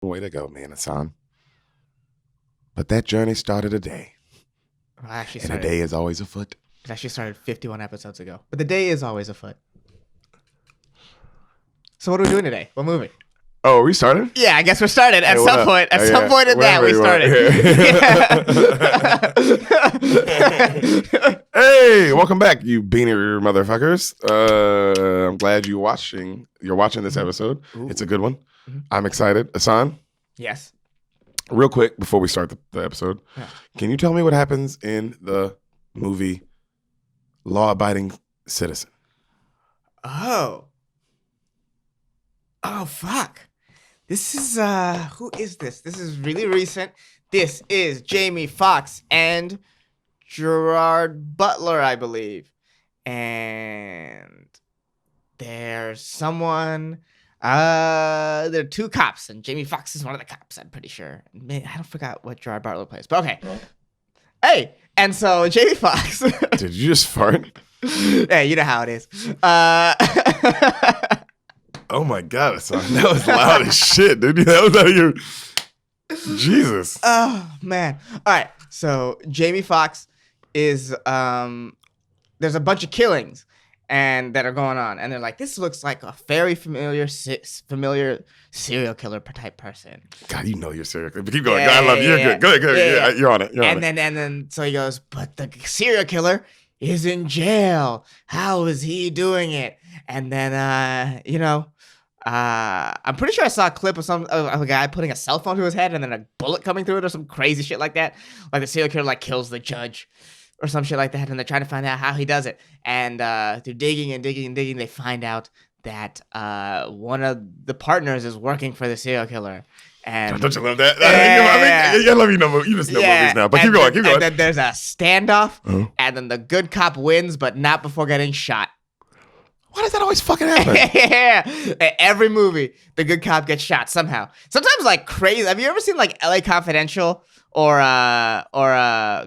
Way to go, man, Hassan. But that journey started a day. Well, actually and a day is always afoot. It actually started 51 episodes ago. But the day is always afoot. So what are we doing today? What movie? Oh, are we started? Yeah, I guess we're started at some point. At some point in that, we started. Hey, welcome back, you beaner motherfuckers. I'm glad you're watching this episode. Ooh. It's a good one. Mm-hmm. I'm excited. Hassan? Yes. Real quick, before we start the episode, Can you tell me what happens in the movie Law Abiding Citizen? Oh, fuck. This is, who is this? This is really recent. This is Jamie Foxx and Gerard Butler, I believe. And there's someone, there are two cops, and Jamie Foxx is one of the cops, I'm pretty sure. Man, I don't forgot what Gerard Butler plays, but okay. Hey, and so Jamie Foxx. Did you just fart? Hey, you know how it is. Oh my God, Hassan. That was loud as shit, dude. That was out of your... Jesus. Oh, man. All right. So Jamie Foxx is... there's a bunch of killings that are going on. And they're like, this looks like a very familiar serial killer type person. God, you know you're serial killer. But keep going. God, I love you. You're good. Go ahead. Yeah. You're on it. And then so he goes, but the serial killer is in jail. How is he doing it? And then, I'm pretty sure I saw a clip of a guy putting a cell phone to his head and then a bullet coming through it or some crazy shit like that. Like the serial killer kills the judge or some shit like that, and they're trying to find out how he does it. And through digging and digging and digging, they find out that one of the partners is working for the serial killer. And don't you love that? I love you just know movies now. But keep going. And then there's a standoff, and then the good cop wins, but not before getting shot. Why does that always fucking happen? Yeah. Every movie, the good cop gets shot somehow. Sometimes like crazy. Have you ever seen like LA Confidential or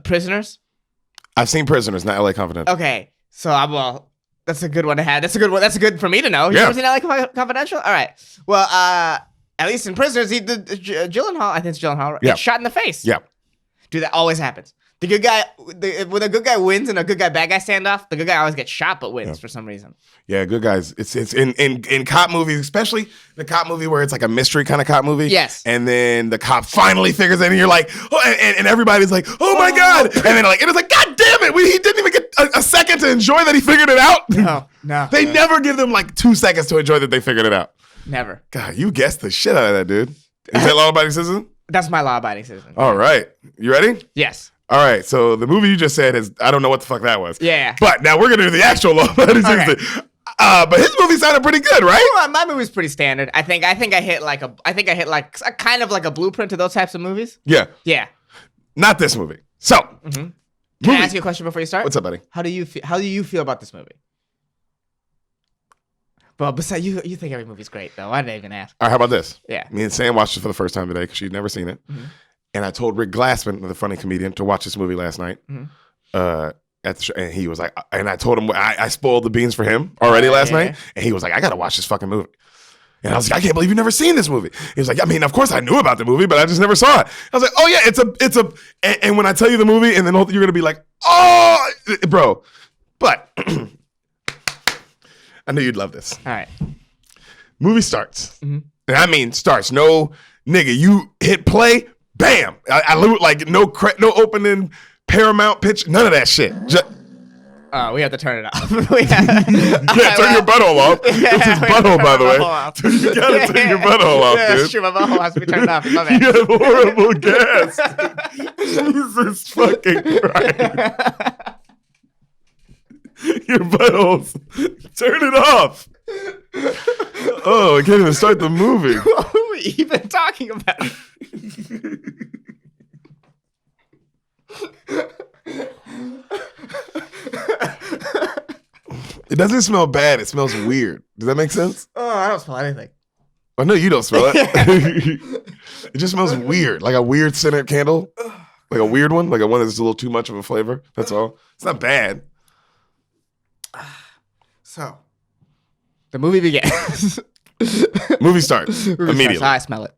Prisoners? I've seen Prisoners, not LA Confidential. Okay. So that's a good one to have. That's a good one. That's good for me to know. You ever seen LA Confidential? All right. Well, at least in Prisoners, Gyllenhaal, I think it's Gyllenhaal, gets shot in the face. Yeah. Dude, that always happens. The good guy, when a good guy wins and a good guy bad guy standoff, the good guy always gets shot but wins for some reason. Yeah, good guys. It's in cop movies, especially the cop movie where it's like a mystery kind of cop movie. Yes. And then the cop finally figures it, and you're like, oh, and everybody's like, oh my God. And then it was like, God damn it, he didn't even get a second to enjoy that he figured it out. No. They never give them like 2 seconds to enjoy that they figured it out. Never. God, you guessed the shit out of that, dude. Is that Law Abiding Citizen? That's my Law Abiding Citizen. All right. You ready? Yes. All right, so the movie you just said is, I don't know what the fuck that was. Yeah. But now we're going to do the actual Law Abiding Citizen. But his movie sounded pretty good, right? Well, my movie's pretty standard. I think I hit like a kind of like a blueprint to those types of movies. Yeah. Yeah. Not this movie. So, Can I ask you a question before you start? What's up, buddy? How do you feel about this movie? Well, besides you think every movie's great though. Why did I even ask? All right, how about this? Yeah. Me and Sam watched it for the first time today because she'd never seen it. Mm-hmm. And I told Rick Glassman, the funny comedian, to watch this movie last night. Mm-hmm. At the show, and he was like, and I told him I spoiled the beans for him already last night, and he was like, I gotta watch this fucking movie. And I was like, I can't believe you've never seen this movie. He was like, I mean, of course I knew about the movie, but I just never saw it. I was like, oh yeah, it's a, and when I tell you the movie, and then you're gonna be like, oh, bro. But I knew you'd love this. All right. Movie starts, and I mean starts. No nigga, you hit play. Bam! I like no opening, Paramount pitch, none of that shit. We have to turn it off. Turn your butthole off. This is butthole, by the way. You gotta turn your butthole off, dude. That's true. My butthole has to be turned off. My bad. You have horrible gas. Jesus fucking Christ. Your buttholes. Turn it off. Oh, I can't even start the movie. What are we even talking about? It doesn't smell bad. It smells weird. Does that make sense? Oh, I don't smell anything. Oh, no, you don't smell it. It just smells weird. Like a weird scented candle. Like a weird one. Like a one that's a little too much of a flavor. That's all. It's not bad. So, the movie begins. Movie starts immediately. I smell it.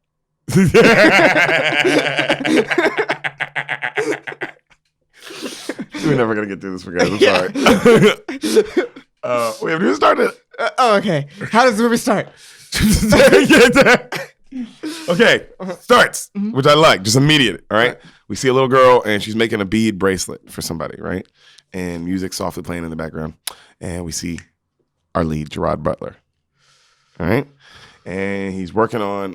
We're never gonna get through this for guys. I'm sorry. We haven't even started. Okay. How does the movie start? Okay, starts, which I like, just immediate. All right, we see a little girl and she's making a bead bracelet for somebody, right? And music softly playing in the background, and we see our lead, Gerard Butler. All right, and he's working on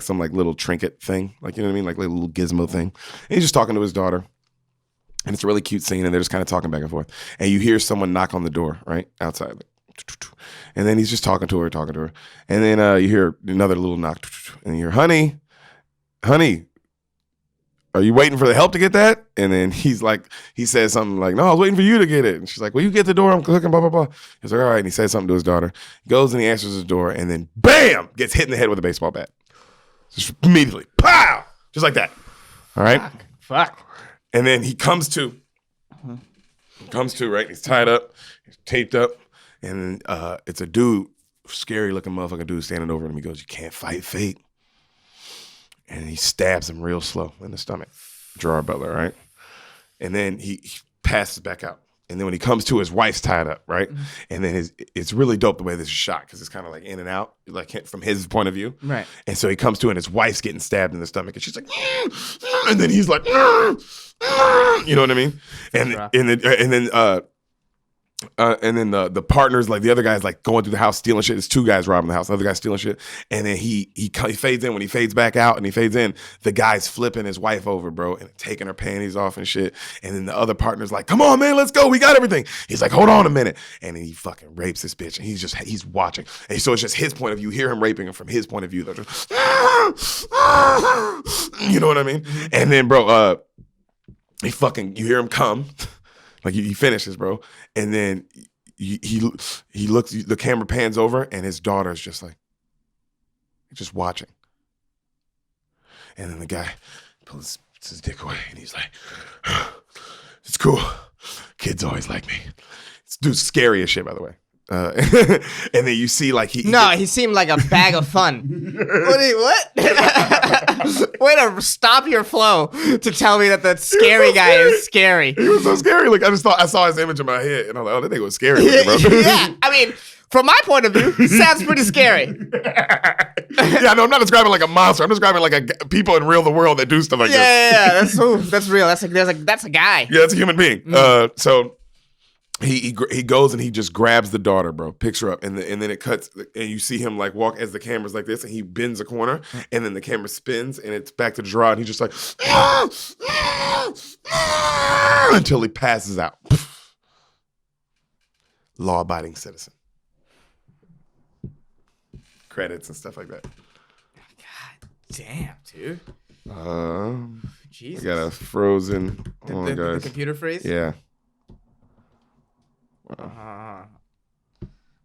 some like little trinket thing, like, you know what I mean, like a little gizmo thing. And he's just talking to his daughter. And it's a really cute scene, and they're just kind of talking back and forth. And you hear someone knock on the door, right, outside. And then he's just talking to her. And then you hear another little knock. And you hear, honey, are you waiting for the help to get that? And then he says something like, no, I was waiting for you to get it. And she's like, well, you get the door, I'm cooking, blah, blah, blah. He's like, all right. And he says something to his daughter. He goes and he answers his door, and then bam, gets hit in the head with a baseball bat. Just immediately, pow, just like that. All right? Fuck. And then he comes to, right? He's tied up, he's taped up, and it's a dude, scary looking motherfucking dude standing over him. He goes, you can't fight fate. And he stabs him real slow in the stomach, Gerard Butler, right? And then he passes back out. And then when he comes to, his wife's tied up, right? Mm-hmm. And then it's really dope the way this is shot, because it's kind of like in and out, like from his point of view. Right. And so he comes to, and his wife's getting stabbed in the stomach, and she's like, and then he's like, you know what I mean? And then the partners, like the other guy's like going through the house stealing shit. There's two guys robbing the house. The other guy's stealing shit. And then he fades in. When he fades back out and he fades in, the guy's flipping his wife over, bro, and taking her panties off and shit. And then the other partner's like, come on, man, let's go. We got everything. He's like, hold on a minute. And then he fucking rapes this bitch. And he's watching. And so it's just his point of view. You hear him raping her from his point of view. They're just, you know what I mean? And then, bro, you hear him come. Like he finishes, bro, and then he looks. The camera pans over, and his daughter's just watching. And then the guy pulls his dick away, and he's like, "It's cool. Kids always like me." This dude's scary as shit, by the way. And then you see like he seemed like a bag of fun. What? Way to stop your flow to tell me that the scary guy is scary. He was so scary. Like I saw his image in my head, and I'm like, oh, that thing was scary, bro. Yeah, I mean, from my point of view, sounds pretty scary. Yeah, no, I'm not describing like a monster. I'm describing like people in the world that do stuff like this. Yeah, that's real. That's a guy. Yeah, that's a human being. So. He goes and he just grabs the daughter, bro, picks her up, and then it cuts, and you see him like walk as the camera's like this, and he bends a corner, and then the camera spins, and it's back to Gerard, and he's just like, until he passes out. Law-abiding citizen. Credits and stuff like that. God damn, dude. Jesus. I got a frozen. The computer freeze? Yeah. All Hold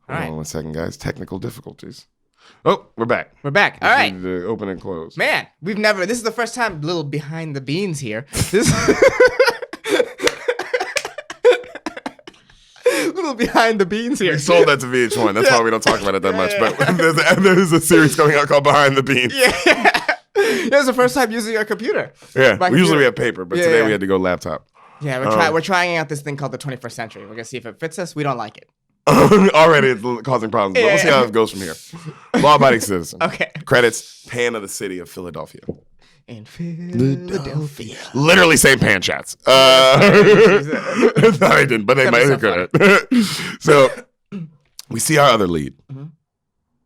right. on 1 second, guys. Technical difficulties. Oh, we're back. All right. To open and close. Man, this is the first time, little behind the beans here. Little behind the beans here. We sold that to VH1. That's why we don't talk about it that much. But there's a series coming out called Behind the Beans. Yeah. It was the first time using a computer. Yeah. Usually we have paper, but today we had to go laptop. Yeah, we're trying out this thing called the 21st century. We're going to see if it fits us. We don't like it. Already it's causing problems. But we'll see how it goes from here. Law-abiding citizen. Okay. Credits, pan of the city of Philadelphia. In Philadelphia. Literally same pan shots. No, they didn't, but they might have could have. So we see our other lead,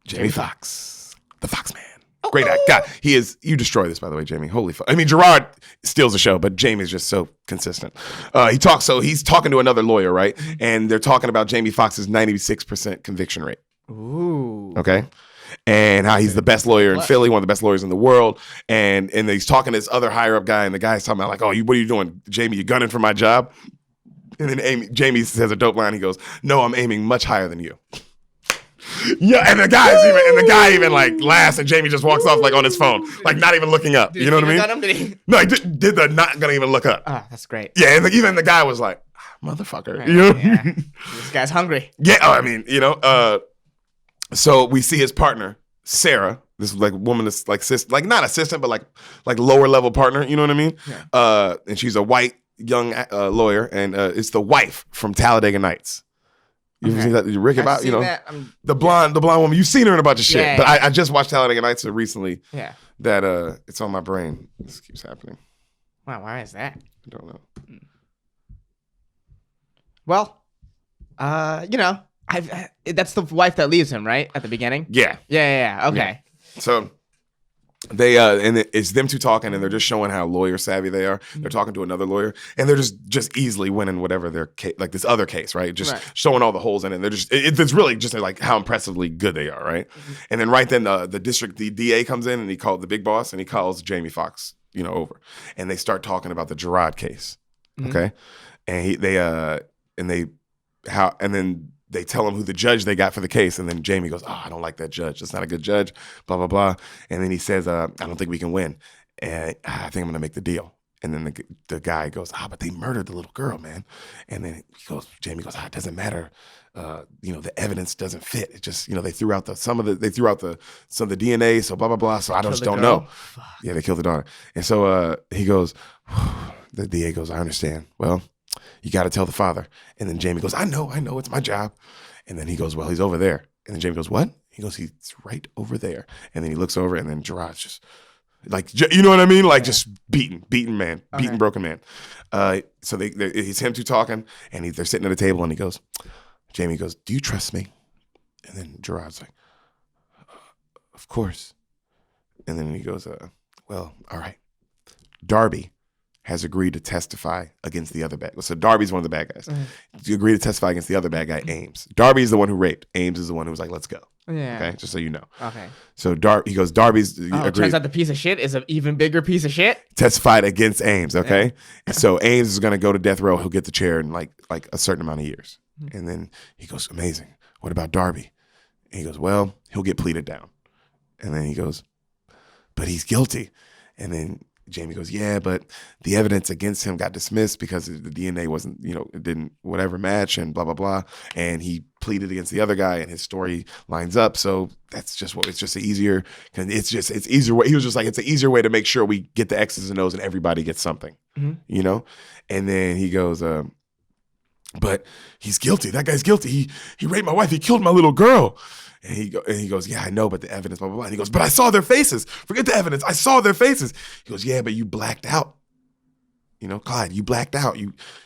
Jamie Foxx, the Fox Man. Great act. God, he is. You destroy this, by the way, Jamie. Holy fuck. I mean, Gerard steals the show, but Jamie's just so consistent. He's talking to another lawyer, right? And they're talking about Jamie Foxx's 96% conviction rate. Ooh. Okay. And how he's the best lawyer in Philly, one of the best lawyers in the world. And he's talking to this other higher up guy, and the guy's talking about like, oh, what are you doing? Jamie, you gunning for my job? And then Jamie says a dope line. He goes, no, I'm aiming much higher than you. Yeah, and the guy even like laughs, and Jamie just walks off like on his phone, like not even looking up. You know what I mean? No, he did the not gonna even look up. Oh, that's great. Yeah, and even the guy was like, motherfucker. Right, you know? Yeah. This guy's hungry. Yeah, I mean, so we see his partner Sarah, this like woman that's like not assistant, but like lower level partner. You know what I mean? Yeah. And she's a white young lawyer, and it's the wife from Talladega Nights. You ever seen that? Rick about that. the blonde woman. You've seen her in a bunch of shit. Yeah, but yeah. I just watched Talladega Nights recently. Yeah. That it's on my brain. This keeps happening. Wow, why is that? I don't know. Well, that's the wife that leaves him, right? At the beginning? Yeah. Yeah. Okay. Yeah. So they and it's them two talking, and they're just showing how lawyer savvy they are. They're talking to another lawyer, and they're just easily winning whatever their case, like this other case, right? Just showing all the holes in it. And they're just it's really just like how impressively good they are, right? And then right then the DA comes in, and he called the big boss, and he calls Jamie Foxx, over, and they start talking about the Gerard case, okay? And then they tell him who the judge they got for the case, and then Jamie goes, "Oh, I don't like that judge. That's not a good judge." Blah blah blah. And then he says, "I don't think we can win. And I think I'm gonna make the deal." And then the guy goes, "But they murdered the little girl, man." And then Jamie goes, "It doesn't matter. The evidence doesn't fit. It just, they threw out some of the DNA. So blah blah blah. So I just don't know." Fuck. Yeah, they killed the daughter. And so he goes, the DA goes, "I understand. Well, you got to tell the father." And then Jamie goes, I know, it's my job." And then he goes, "Well, he's over there." And then Jamie goes, "What?" He goes, "He's right over there." And then he looks over, and then Gerard's just like, you know what I mean? Like just beaten man, beaten, broken man. So it's him two talking, and they're sitting at a table, and Jamie goes, "Do you trust me?" And then Gerard's like, "Of course." And then he goes, "Well, all right. Darby has agreed to testify against the other bad guy." So Darby's one of the bad guys. You agree to testify against the other bad guy, Ames. Darby's the one who raped. Ames is the one who was like, "Let's go." Yeah. Okay, just so you know. Okay. So he goes, Darby's agreed. Turns out the piece of shit is an even bigger piece of shit. Testified against Ames, okay? Yeah. And so Ames is going to go to death row. He'll get the chair in like a certain amount of years. And then he goes, "Amazing. What about Darby?" And he goes, "Well, he'll get pleaded down." And then he goes, "But he's guilty." And then Jamie goes, "Yeah, but the evidence against him got dismissed because the DNA wasn't, it didn't whatever match and blah, blah, blah. And he pleaded against the other guy and his story lines up. So that's just it's just easier. It's easier way." He was just like, "It's an easier way to make sure we get the X's and O's and everybody gets something, And then he goes, "But he's guilty. That guy's guilty. He raped my wife. He killed my little girl." And he goes, "Yeah, I know, but the evidence, blah, blah, blah." And he goes, "But I saw their faces. Forget the evidence. I saw their faces." He goes, "Yeah, but you blacked out. Clyde, you blacked out.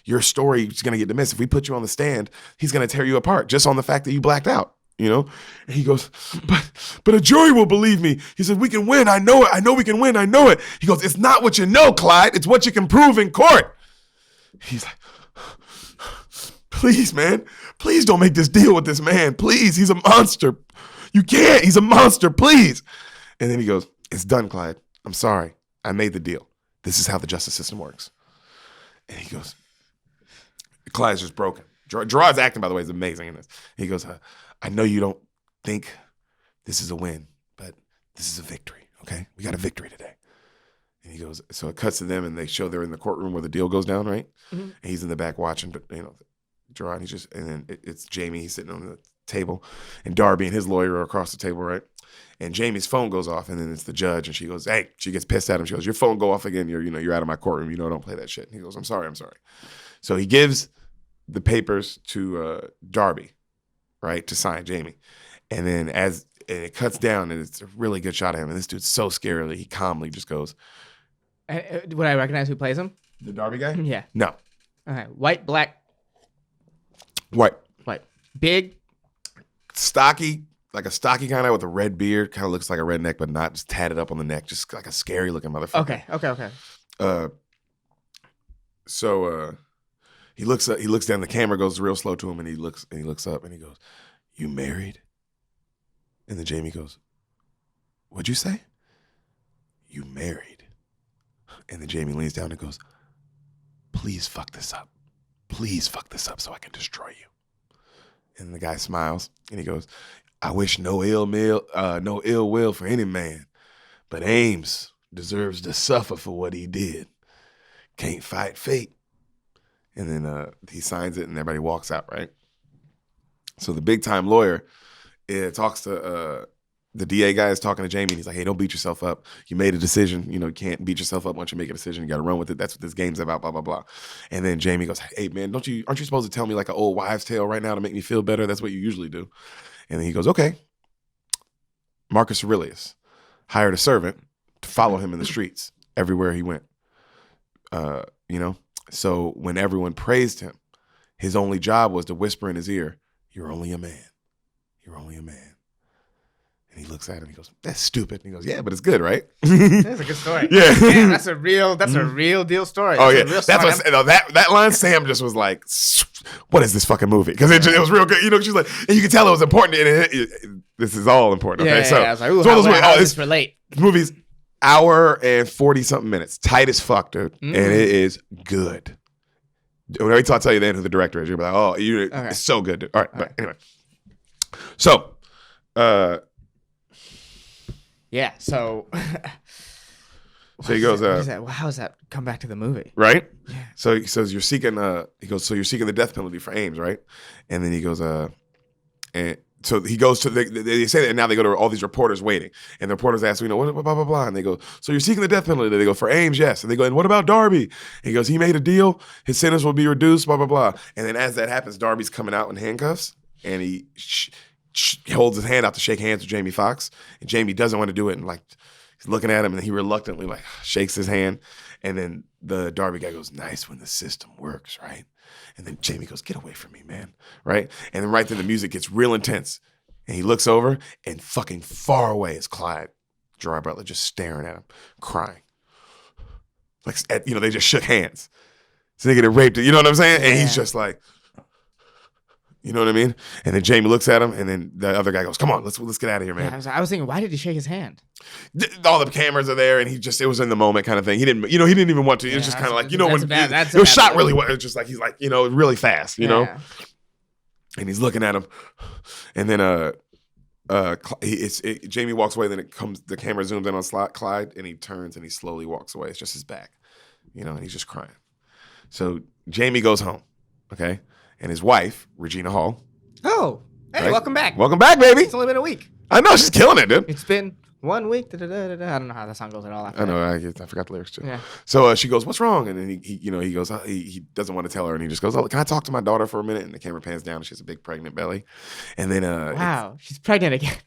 Your story is going to get dismissed. If we put you on the stand, he's going to tear you apart just on the fact that you blacked out, And he goes, but a jury will believe me." He said, "We can win. I know it. I know we can win. I know it." He goes, "It's not what you know, Clyde. It's what you can prove in court." He's like, "Please, man. Please don't make this deal with this man. Please, he's a monster. You can't. He's a monster. Please." And then he goes, "It's done, Clyde. I'm sorry. I made the deal. This is how the justice system works." And he goes, Clyde's just broken. Gerard's acting, by the way, is amazing in this. He goes, "I know you don't think this is a win, but this is a victory, okay? We got a victory today." And he goes, so it cuts to them, and they show they're in the courtroom where the deal goes down, right? Mm-hmm. And he's in the back watching, Gerard. And then it's Jamie. He's sitting on the table, and Darby and his lawyer are across the table, right? And Jamie's phone goes off, and then it's the judge, and she goes, "Hey," she gets pissed at him. She goes, "Your phone go off again. You're out of my courtroom. Don't play that shit." And he goes, I'm sorry. So he gives the papers to Darby, right, to sign Jamie. And then and it cuts down, and it's a really good shot of him. And this dude's so scared, he calmly just goes. Would I recognize who plays him? The Darby guy? Yeah. No. Okay. White, black. White. Big. Stocky. Like a stocky kind of with a red beard. Kind of looks like a redneck, but not, just tatted up on the neck. Just like a scary looking motherfucker. Okay. So he looks down, the camera goes real slow to him, and he looks up, and he goes, "You married?" And then Jamie goes, "What'd you say?" "You married." And then Jamie leans down and goes, "Please fuck this up. Please fuck this up so I can destroy you." And the guy smiles, and he goes, "I wish no ill will for any man, but Ames deserves to suffer for what he did. Can't fight fate." And then he signs it, and everybody walks out, right? So the big time lawyer talks to the DA guy is talking to Jamie, and he's like, hey, don't beat yourself up. You made a decision. You can't beat yourself up once you make a decision. You got to run with it. That's what this game's about, blah, blah, blah. And then Jamie goes, hey, man, aren't you supposed to tell me like an old wives' tale right now to make me feel better? That's what you usually do. And then he goes, okay. Marcus Aurelius hired a servant to follow him in the streets everywhere he went. So when everyone praised him, his only job was to whisper in his ear, you're only a man. You're only a man. And he looks at him, he goes, that's stupid. And he goes, yeah, but it's good, right? That's a good story. Yeah. Damn, that's a real deal story. Oh, yeah. That line, Sam just was like, what is this fucking movie? Because it was real good. She's like, and you can tell it was important. And this is all important. Okay, so I was like, ooh, how does this relate? This movie's hour and 40-something minutes. Tight as fuck, dude. And it is good. Wait till I tell you then who the director is. You'll be like, oh, it's so good, dude. All right, but anyway. So, yeah, so so he goes, how does that come back to the movie? Right? Yeah. So he says, you're seeking the death penalty for Ames, right? And then he goes, and so he goes to, they say that, and now they go to all these reporters waiting. And the reporters ask, what, blah, blah, blah. And they go, so you're seeking the death penalty? They go, for Ames, yes. And they go, and what about Darby? And he goes, he made a deal. His sentence will be reduced, blah, blah, blah. And then as that happens, Darby's coming out in handcuffs, and he holds his hand out to shake hands with Jamie Foxx. And Jamie doesn't want to do it. And like, he's looking at him, and he reluctantly like shakes his hand. And then the Darby guy goes, nice when the system works, right? And then Jamie goes, get away from me, man, right? And then right then the music gets real intense. And he looks over, and fucking far away is Clyde, Gerard Butler, just staring at him, crying. Like, they just shook hands. So they get raped, you know what I'm saying? And he's just like, you know what I mean? And then Jamie looks at him, and then the other guy goes, come on, let's get out of here, man. Yeah, I was thinking, why did he shake his hand? All the cameras are there, and it was in the moment kind of thing. He didn't even want to. It was just kind of like, it was shot really well. It was just like, he's like, really fast, know? And he's looking at him, and then Jamie walks away. Then the camera zooms in on Clyde, and he turns and he slowly walks away. It's just his back, and he's just crying. So Jamie goes home, okay, and his wife Regina Hall. Oh, hey, right? Welcome back. Welcome back, baby. It's only been a week. I know, she's killing it, dude. It's been 1 week. I don't know how that song goes at all. I know. I forgot the lyrics too. Yeah. So she goes, "What's wrong?" And then he goes, he doesn't want to tell her, and he just goes, "Oh, can I talk to my daughter for a minute?" And the camera pans down, and she has a big pregnant belly, and then wow, she's pregnant again.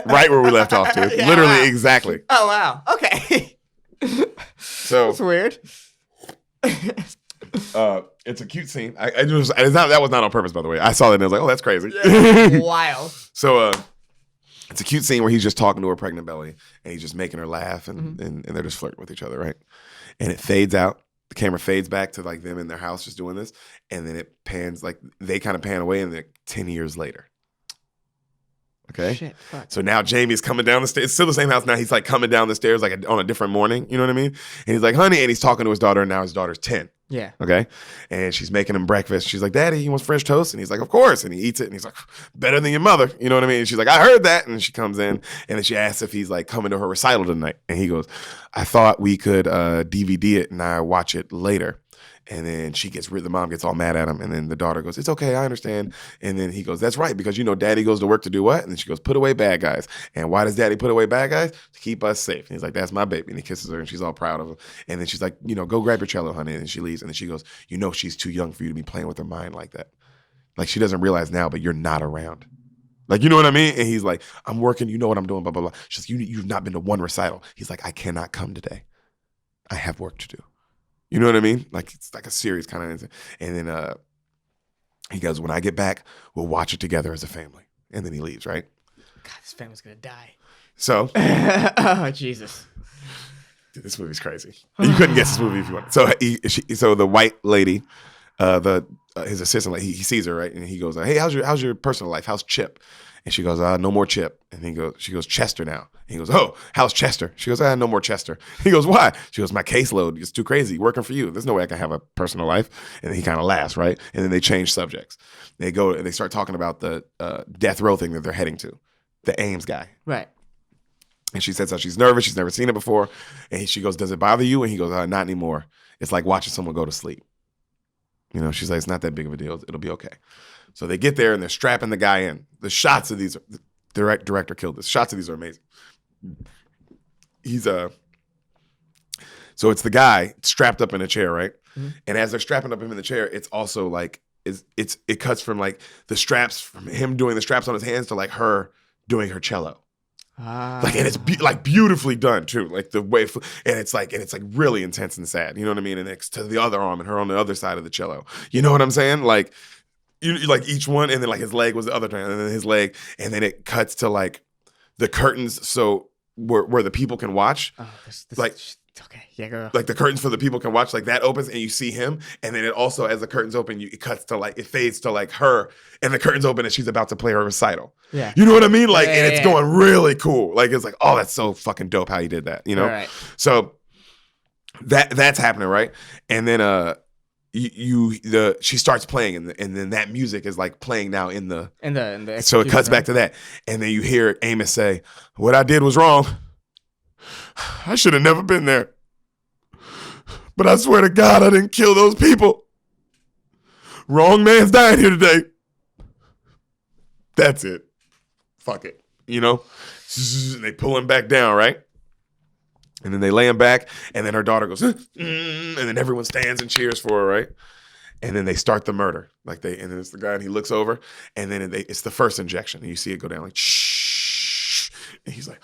Right where we left off, dude. Literally, wow. Exactly. Oh wow. Okay. So that's weird. It's a cute scene. That was not on purpose, by the way. I saw that and I was like, "Oh, that's crazy." Yeah, wild. So it's a cute scene where he's just talking to her pregnant belly, and he's just making her laugh, and they're just flirting with each other, right? And it fades out. The camera fades back to like them in their house just doing this, and then it pans, like they kind of pan away, and then 10 years later. Okay. Shit, fuck. So now Jamie's coming down the stairs. It's still the same house. Now he's like coming down the stairs like on a different morning. You know what I mean? And he's like, honey, and he's talking to his daughter, and now his daughter's 10. Yeah. Okay. And she's making him breakfast. She's like, Daddy, you want French toast? And he's like, of course. And he eats it, and he's like, better than your mother. You know what I mean? And she's like, I heard that. And she comes in, and then she asks if he's like coming to her recital tonight. And he goes, I thought we could DVD it and I watch it later. And then the mom gets all mad at him. And then the daughter goes, it's okay, I understand. And then he goes, that's right, because Daddy goes to work to do what? And then she goes, put away bad guys. And why does Daddy put away bad guys? To keep us safe. And he's like, that's my baby. And he kisses her, and she's all proud of him. And then she's like, go grab your cello, honey. And she leaves. And then she goes, she's too young for you to be playing with her mind like that. Like, she doesn't realize now, but you're not around. Like, you know what I mean? And he's like, I'm working, you know what I'm doing, blah, blah, blah. She's like, you've not been to one recital. He's like, I cannot come today. I have work to do. You know what I mean? Like, it's like a serious kind of, and then he goes, when I get back, we'll watch it together as a family. And then he leaves, right? God, this family's going to die. So. Oh, Jesus. Dude, this movie's crazy. You couldn't guess this movie if you wanted. So the white lady, his assistant, like, he sees her, right? And he goes, hey, how's your personal life? How's Chip? And she goes, no more Chip. And she goes, Chester now. And he goes, oh, how's Chester? She goes, no more Chester. He goes, why? She goes, my caseload is too crazy working for you. There's no way I can have a personal life. And then he kind of laughs, right? And then they change subjects. They go and they start talking about the death row thing that they're heading to, the Ames guy. Right. And she says how she's nervous. She's never seen it before. And she goes, does it bother you? And he goes, not anymore. It's like watching someone go to sleep. She's like, it's not that big of a deal. It'll be okay. So they get there and they're strapping the guy in. The shots of these, director killed this. Shots of these are amazing. He's so it's the guy strapped up in a chair, right? Mm-hmm. And as they're strapping up him in the chair, it's also like it cuts from like the straps from him doing the straps on his hands to like her doing her cello. Like, and it's like beautifully done too. Like the way, and it's like really intense and sad. You know what I mean? And it's to the other arm and her on the other side of the cello. You know what I'm saying? Like, like each one, and then like his leg was the other time, and then his leg, and then it cuts to like the curtains, so where the people can watch. Oh, this like. Okay, yeah, girl. Like the curtains for the people can watch, like that opens and you see him, and then it also, as the curtains open, it cuts to like, it fades to like her, and the curtains open and she's about to play her recital. Yeah, you know what I mean? Like, and it's going really cool. Like, it's like, oh, that's so fucking dope how you did that. You know? Right. So that's happening, right? And then she starts playing, and then that music is like playing now in the so it cuts back to that, and then you hear Amos say, "What I did was wrong. I should have never been there. But I swear to God, I didn't kill those people. Wrong man's dying here today." That's it. Fuck it. You know? And they pull him back down, right? And then they lay him back, and then her daughter goes, and then everyone stands and cheers for her, right? And then they start the murder. And then it's the guy, and he looks over, and then it's the first injection, and you see it go down like, shh. And he's like,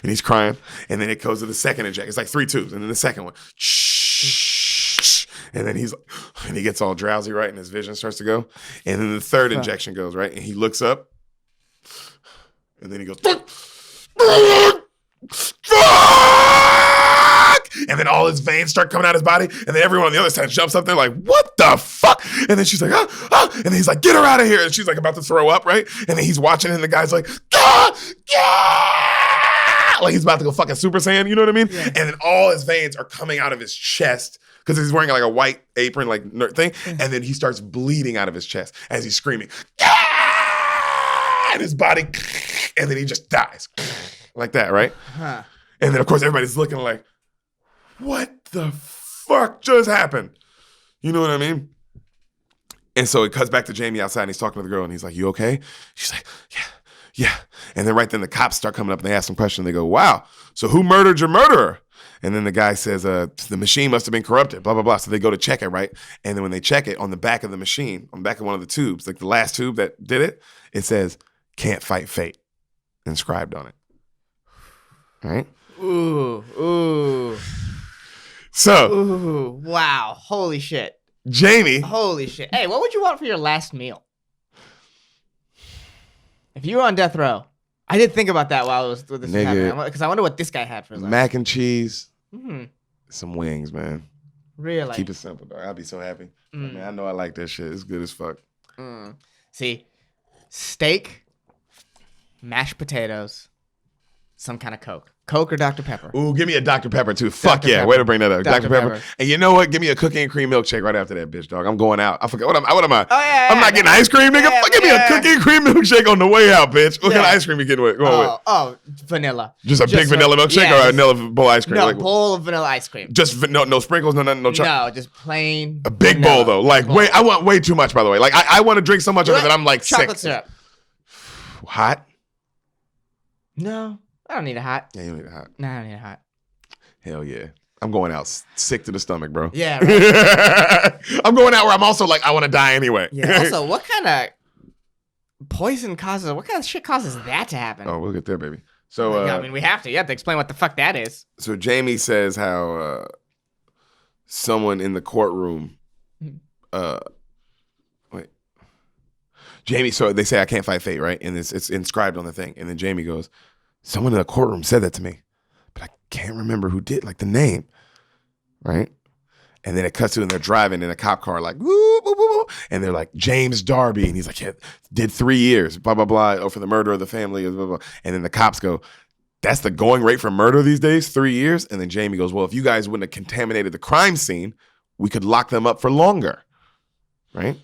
and he's crying, and then it goes to the second injection. It's like 3 tubes, and then the second one, shh, and then and he gets all drowsy, right, and his vision starts to go, and then the third injection goes, right, and he looks up, and then he goes, fuck! And then all his veins start coming out of his body, and then everyone on the other side jumps up there like, what the fuck? And then she's like, and then he's like, get her out of here, and she's like about to throw up, right? And then he's watching, and the guy's like, like he's about to go fucking Super Saiyan, you know what I mean? Yeah. And then all his veins are coming out of his chest because he's wearing like a white apron, like thing, and then he starts bleeding out of his chest as he's screaming, and his body, and then he just dies like that, right? Huh. And then of course everybody's looking like, what the fuck just happened? You know what I mean? And so it cuts back to Jamie outside, and he's talking to the girl, and he's like, you okay? She's like, yeah. And then right then the cops start coming up, and they ask some questions. They go, wow, so who murdered your murderer? And then the guy says, the machine must have been corrupted, blah, blah, blah. So they go to check it, right? And then when they check it, on the back of the machine, on the back of one of the tubes, like the last tube that did it, it says, can't fight fate, inscribed on it. Right? Ooh. So. Ooh, wow. Holy shit. Jamie. Holy shit. Hey, what would you want for your last meal? If you were on death row, I did think about that while this was happening. Because I wonder what this guy had for his last mac and cheese, some wings, man. Really? Keep it simple, dog. I'll be so happy. I mean, I know I like that shit. It's good as fuck. See, steak, mashed potatoes, some kind of Coke. Coke or Dr. Pepper? Ooh, give me a Dr. Pepper too. Fuck yeah. Way to bring that up. Dr. Pepper. And you know what? Give me a cookie and cream milkshake right after that, bitch, dog. I'm going out. I forget. What am I? Oh, yeah, I'm not getting ice cream, nigga. Give me a cookie and cream milkshake on the way out, bitch. What kind of ice cream you getting with? Oh, vanilla. Just a big vanilla milkshake or a vanilla bowl ice cream? No, bowl of vanilla ice cream. Just no sprinkles, no nothing, no chocolate. No, just plain. A big bowl though. Like I want way too much, by the way. Like I want to drink so much of it that I'm like chocolate sick. Syrup. Hot? No. I don't need a hot. Yeah, you don't need a hot. No, I don't need a hot. Hell yeah. I'm going out sick to the stomach, bro. Yeah, right. I'm going out where I'm also like, I want to die anyway. Yeah. Also, what kind of poison causes, what kind of shit causes that to happen? Oh, we'll get there, baby. So, I mean, we have to. You have to explain what the fuck that is. So Jamie says how someone in the courtroom, Jamie, so they say I can't fight fate, right? And it's inscribed on the thing. And then Jamie goes, someone in the courtroom said that to me, but I can't remember who did, like the name, right? And then it cuts to and they're driving in a cop car like, woo, woo, woo, woo. And they're like, James Darby. And he's like, yeah, did 3 years, blah, blah, blah, for the murder of the family, blah, blah, blah. And then the cops go, that's the going rate for murder these days, 3 years? And then Jamie goes, well, if you guys wouldn't have contaminated the crime scene, we could lock them up for longer, right?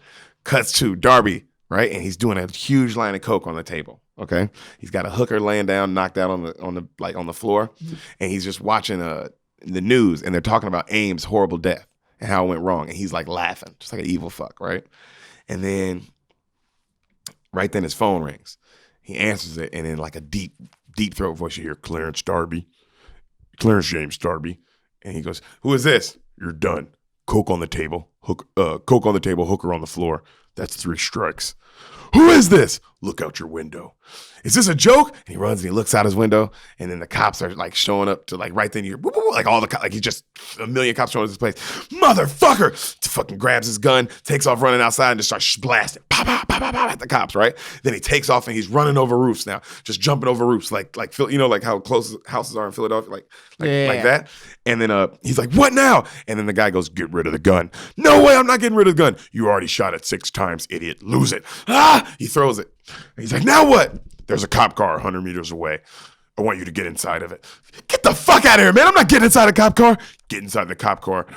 Cuts to Darby, right? And he's doing a huge line of coke on the table. Okay, he's got a hooker laying down, knocked out on the floor, and he's just watching the news, and they're talking about Ames' horrible death and how it went wrong, and he's like laughing, just like an evil fuck, right? And then, right then, his phone rings, He answers it, and in like a deep throat voice, you hear Clarence James Darby. And he goes, "Who is this?" "You're done. Coke on the table. Coke on the table, hooker on the floor. That's 3 strikes." "Who is this?" "Look out your window." "Is this a joke?" And he runs and he looks out his window, and then the cops are like showing up to like right then you like all the like he's just a million cops showing up to this place. "Motherfucker!" Fucking grabs his gun, takes off running outside, and just starts blasting, pop, pop, pop, pop, pop at the cops. Right? Then he takes off and he's running over roofs now, just jumping over roofs like you know like how close houses are in Philadelphia, like that. And then he's like, "What now?" And then the guy goes, "Get rid of the gun." "No way, I'm not getting rid of the gun." "You already shot it 6 times, idiot. Lose it." "Ah!" He throws it. And he's like, "Now what?" "There's a cop car 100 meters away. I want you to get inside of it." "Get the fuck out of here, man. I'm not getting inside a cop car." "Get inside the cop car."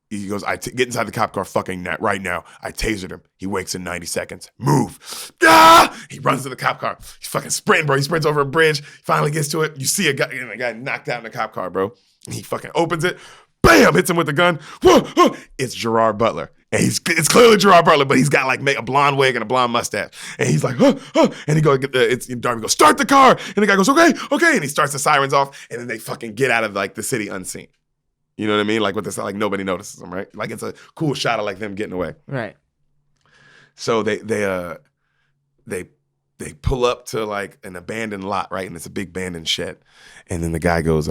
He goes, "Get inside the cop car fucking right now." I tasered him. He wakes in 90 seconds. "Move." "Ah!" He runs to the cop car. He's fucking sprinting, bro. He sprints over a bridge. Finally gets to it. You see a guy knocked out in the cop car, bro. He fucking opens it. Bam! Hits him with the gun. Whoa, whoa. It's Gerard Butler. And it's clearly Gerard Butler, but he's got like a blonde wig and a blonde mustache. And he's like, and he goes, Darby goes, "Start the car." And the guy goes, okay. And he starts the sirens off, and then they fucking get out of like the city unseen. You know what I mean? Like with this, like nobody notices them, right? Like it's a cool shot of like them getting away. Right. So they pull up to like an abandoned lot, right? And it's a big abandoned shed. And then the guy goes,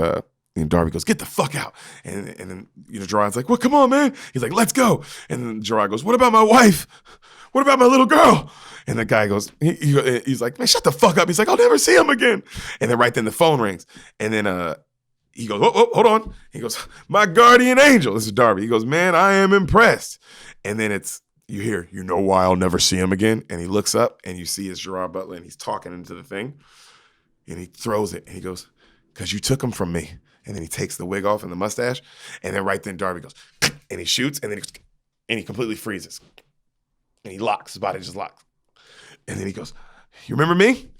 and Darby goes, "Get the fuck out." And then Gerard's like, "Well, come on, man." He's like, "Let's go." And then Gerard goes, "What about my wife? What about my little girl?" And the guy goes, he's like, "Man, shut the fuck up." He's like, "I'll never see him again." And then right then the phone rings. And then he goes, "Oh, hold on." He goes, "My guardian angel." This is Darby. He goes, "Man, I am impressed." And then you hear, "You know why I'll never see him again?" And he looks up and you see it's Gerard Butler and he's talking into the thing. And he throws it and he goes, "Because you took him from me." And then he takes the wig off and the mustache. And then right then Darby goes, and he shoots, and then he completely freezes. And he locks, his body just locks. And then he goes, "You remember me?"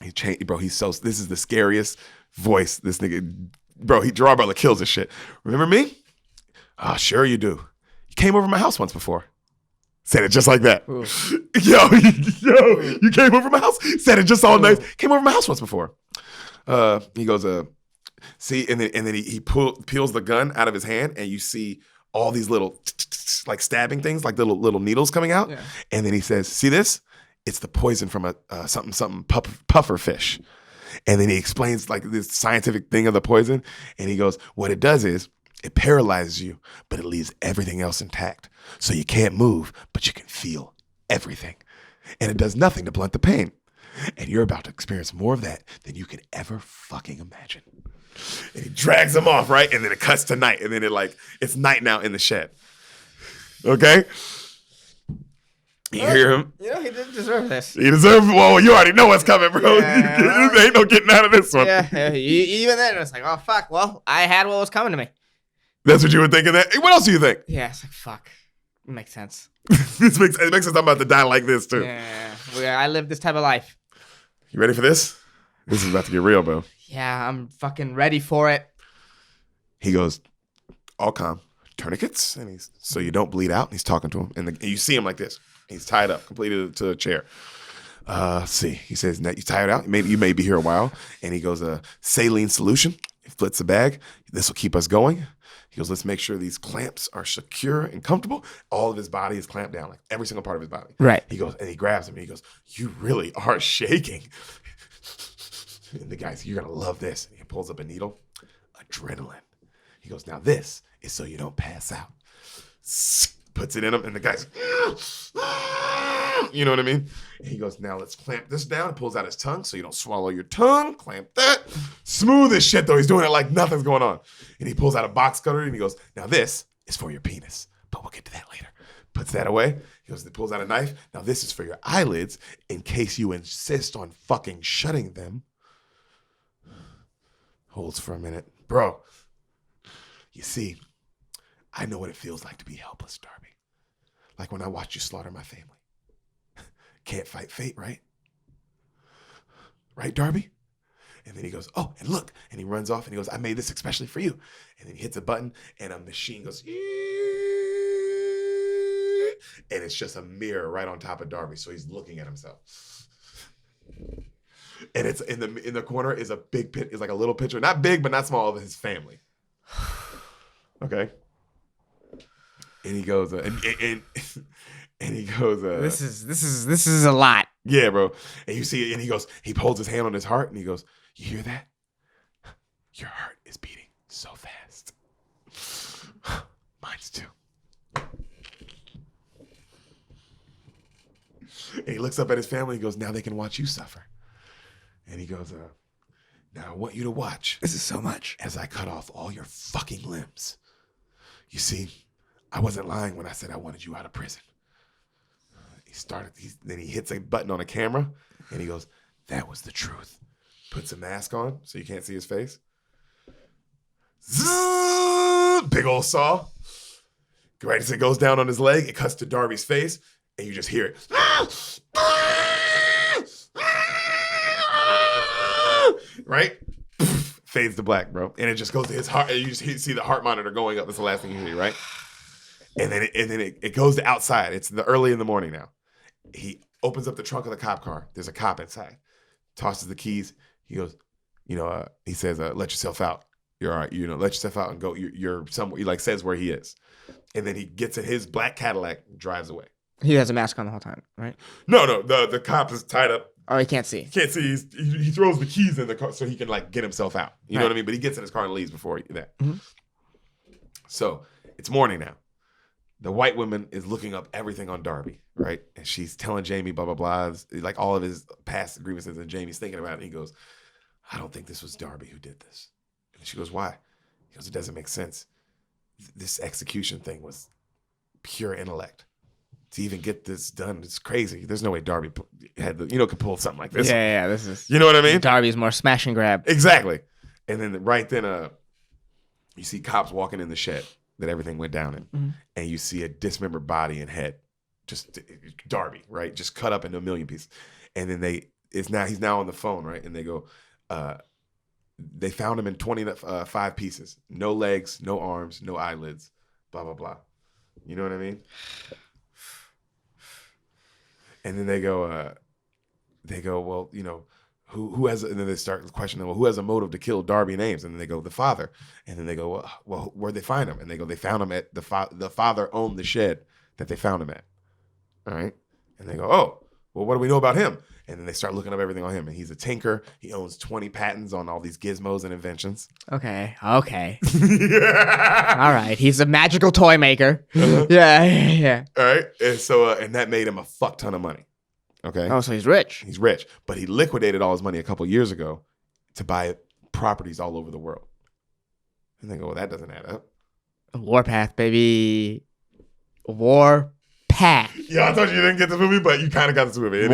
He changed, bro, this is the scariest voice, this nigga. Bro, Gerard Butler kills this shit. "Remember me?" "Oh, sure you do. You came over my house once before." Said it just like that. Yo, you came over my house? Said it just all nice. "Came over my house once before." He goes, see, and then he peels the gun out of his hand, and you see all these little like stabbing things, like little needles coming out. Yeah. And then he says, "See this? It's the poison from a something puffer fish." And then he explains like this scientific thing of the poison, and he goes, "What it does is it paralyzes you, but it leaves everything else intact. So you can't move, but you can feel everything. And it does nothing to blunt the pain. And you're about to experience more of that than you could ever fucking imagine." And he drags him off, right? And then it cuts to night. And then it's night now in the shed. Okay? You hear him? He didn't deserve this. He deserves it. Well, you already know what's coming, bro. Yeah. There ain't no getting out of this one. Yeah. Even then, it's like, oh, fuck. Well, I had what was coming to me. That's what you were thinking? That? What else do you think? Yeah, it's like, fuck. It makes sense. It makes sense I'm about to die like this, too. Yeah. I live this type of life. You ready for this? This is about to get real, bro. Yeah, I'm fucking ready for it. He goes, all calm. "Tourniquets?" And so you don't bleed out. And he's talking to him. And you see him like this. He's tied up completely to a chair. See, he says, "Now you tired out? You may be here a while." And he goes, "Saline solution." He flips the bag. "This will keep us going." He goes, "Let's make sure these clamps are secure and comfortable." All of his body is clamped down, like every single part of his body. Right. He goes, and he grabs him and he goes, "You really are shaking." And the guy's, "You're going to love this." And he pulls up a needle. Adrenaline. He goes, "Now this is so you don't pass out." Puts it in him, and the guy's, you know what I mean? And he goes, "Now let's clamp this down." And pulls out his tongue so you don't swallow your tongue. Clamp that. Smooth as shit, though. He's doing it like nothing's going on. And he pulls out a box cutter, and he goes, "Now this is for your penis, but we'll get to that later." Puts that away. He goes, pulls out a knife. "Now this is for your eyelids in case you insist on fucking shutting them." Holds for a minute. "Bro, you see, I know what it feels like to be helpless, Darby. Like when I watched you slaughter my family. Can't fight fate, right? Right, Darby?" And then he goes, "Oh, and look." And he runs off and he goes, "I made this especially for you." And then he hits a button and a machine goes, and it's just a mirror right on top of Darby. So he's looking at himself. And it's in the corner is a big pit. It's like a little picture, not big but not small, of his family. Okay. And he goes, and he goes, this is a lot. Yeah, bro. And you see it, and he holds his hand on his heart, and he goes, "You hear that? Your heart is beating so fast. Mine's too." And he looks up at his family, and he goes, "Now they can watch you suffer." And he goes, "Now I want you to watch. This is so much. As I cut off all your fucking limbs. You see, I wasn't lying when I said I wanted you out of prison." Then he hits a button on a camera, and he goes, "That was the truth." Puts a mask on so you can't see his face. Zzz, big old saw. Right as it goes down on his leg, it cuts to Darby's face, and you just hear it. Right? Fades to black, bro. And it just goes to his heart. You just see the heart monitor going up. That's the last thing you hear, right? And then it goes to outside. It's early in the morning now. He opens up the trunk of the cop car. There's a cop inside. Tosses the keys. He goes, he says, "Let yourself out. You're all right. Let yourself out and go. You're somewhere." He says where he is. And then he gets in his black Cadillac and drives away. He has a mask on the whole time, right? No. The cop is tied up. Oh, he can't see. Can't see. He throws the keys in the car so he can get himself out. You know what I mean? But he gets in his car and leaves before that. Mm-hmm. So it's morning now. The white woman is looking up everything on Darby, right? And she's telling Jamie blah, blah, blah, like all of his past grievances. And Jamie's thinking about it. And he goes, "I don't think this was Darby who did this." And she goes, "Why?" He goes, "It doesn't make sense. This execution thing was pure intellect. To even get this done, it's crazy. There's no way Darby could pull something like this." Yeah, this is... You know what I mean? Darby's more smash and grab. Exactly. And then right then, you see cops walking in the shed that everything went down in. Mm-hmm. And you see a dismembered body and head. Just Darby, right? Just cut up into a million pieces. And then he's now on the phone, right? And they go, they found him in 25 pieces. No legs, no arms, no eyelids, blah, blah, blah. You know what I mean? And then they go, "Well, who has?" And then they start questioning, "Well, who has a motive to kill Darby and Ames?" And then they go, "The father." And then they go, "Well, where'd they find him?" And they go, "They found him at the father owned the shed that they found him at." All right. And they go, "Oh, well, what do we know about him?" And then they start looking up everything on him. And he's a tinker. He owns 20 patents on all these gizmos and inventions. Okay. All right. He's a magical toy maker. Uh-huh. Yeah. All right. And so, and that made him a fuck ton of money. Okay. Oh, so he's rich. He's rich. But he liquidated all his money a couple years ago to buy properties all over the world. And they go, "Well, that doesn't add up." Warpath, baby. Warpath. Yeah, I thought you didn't get this movie, but you kind of got this movie.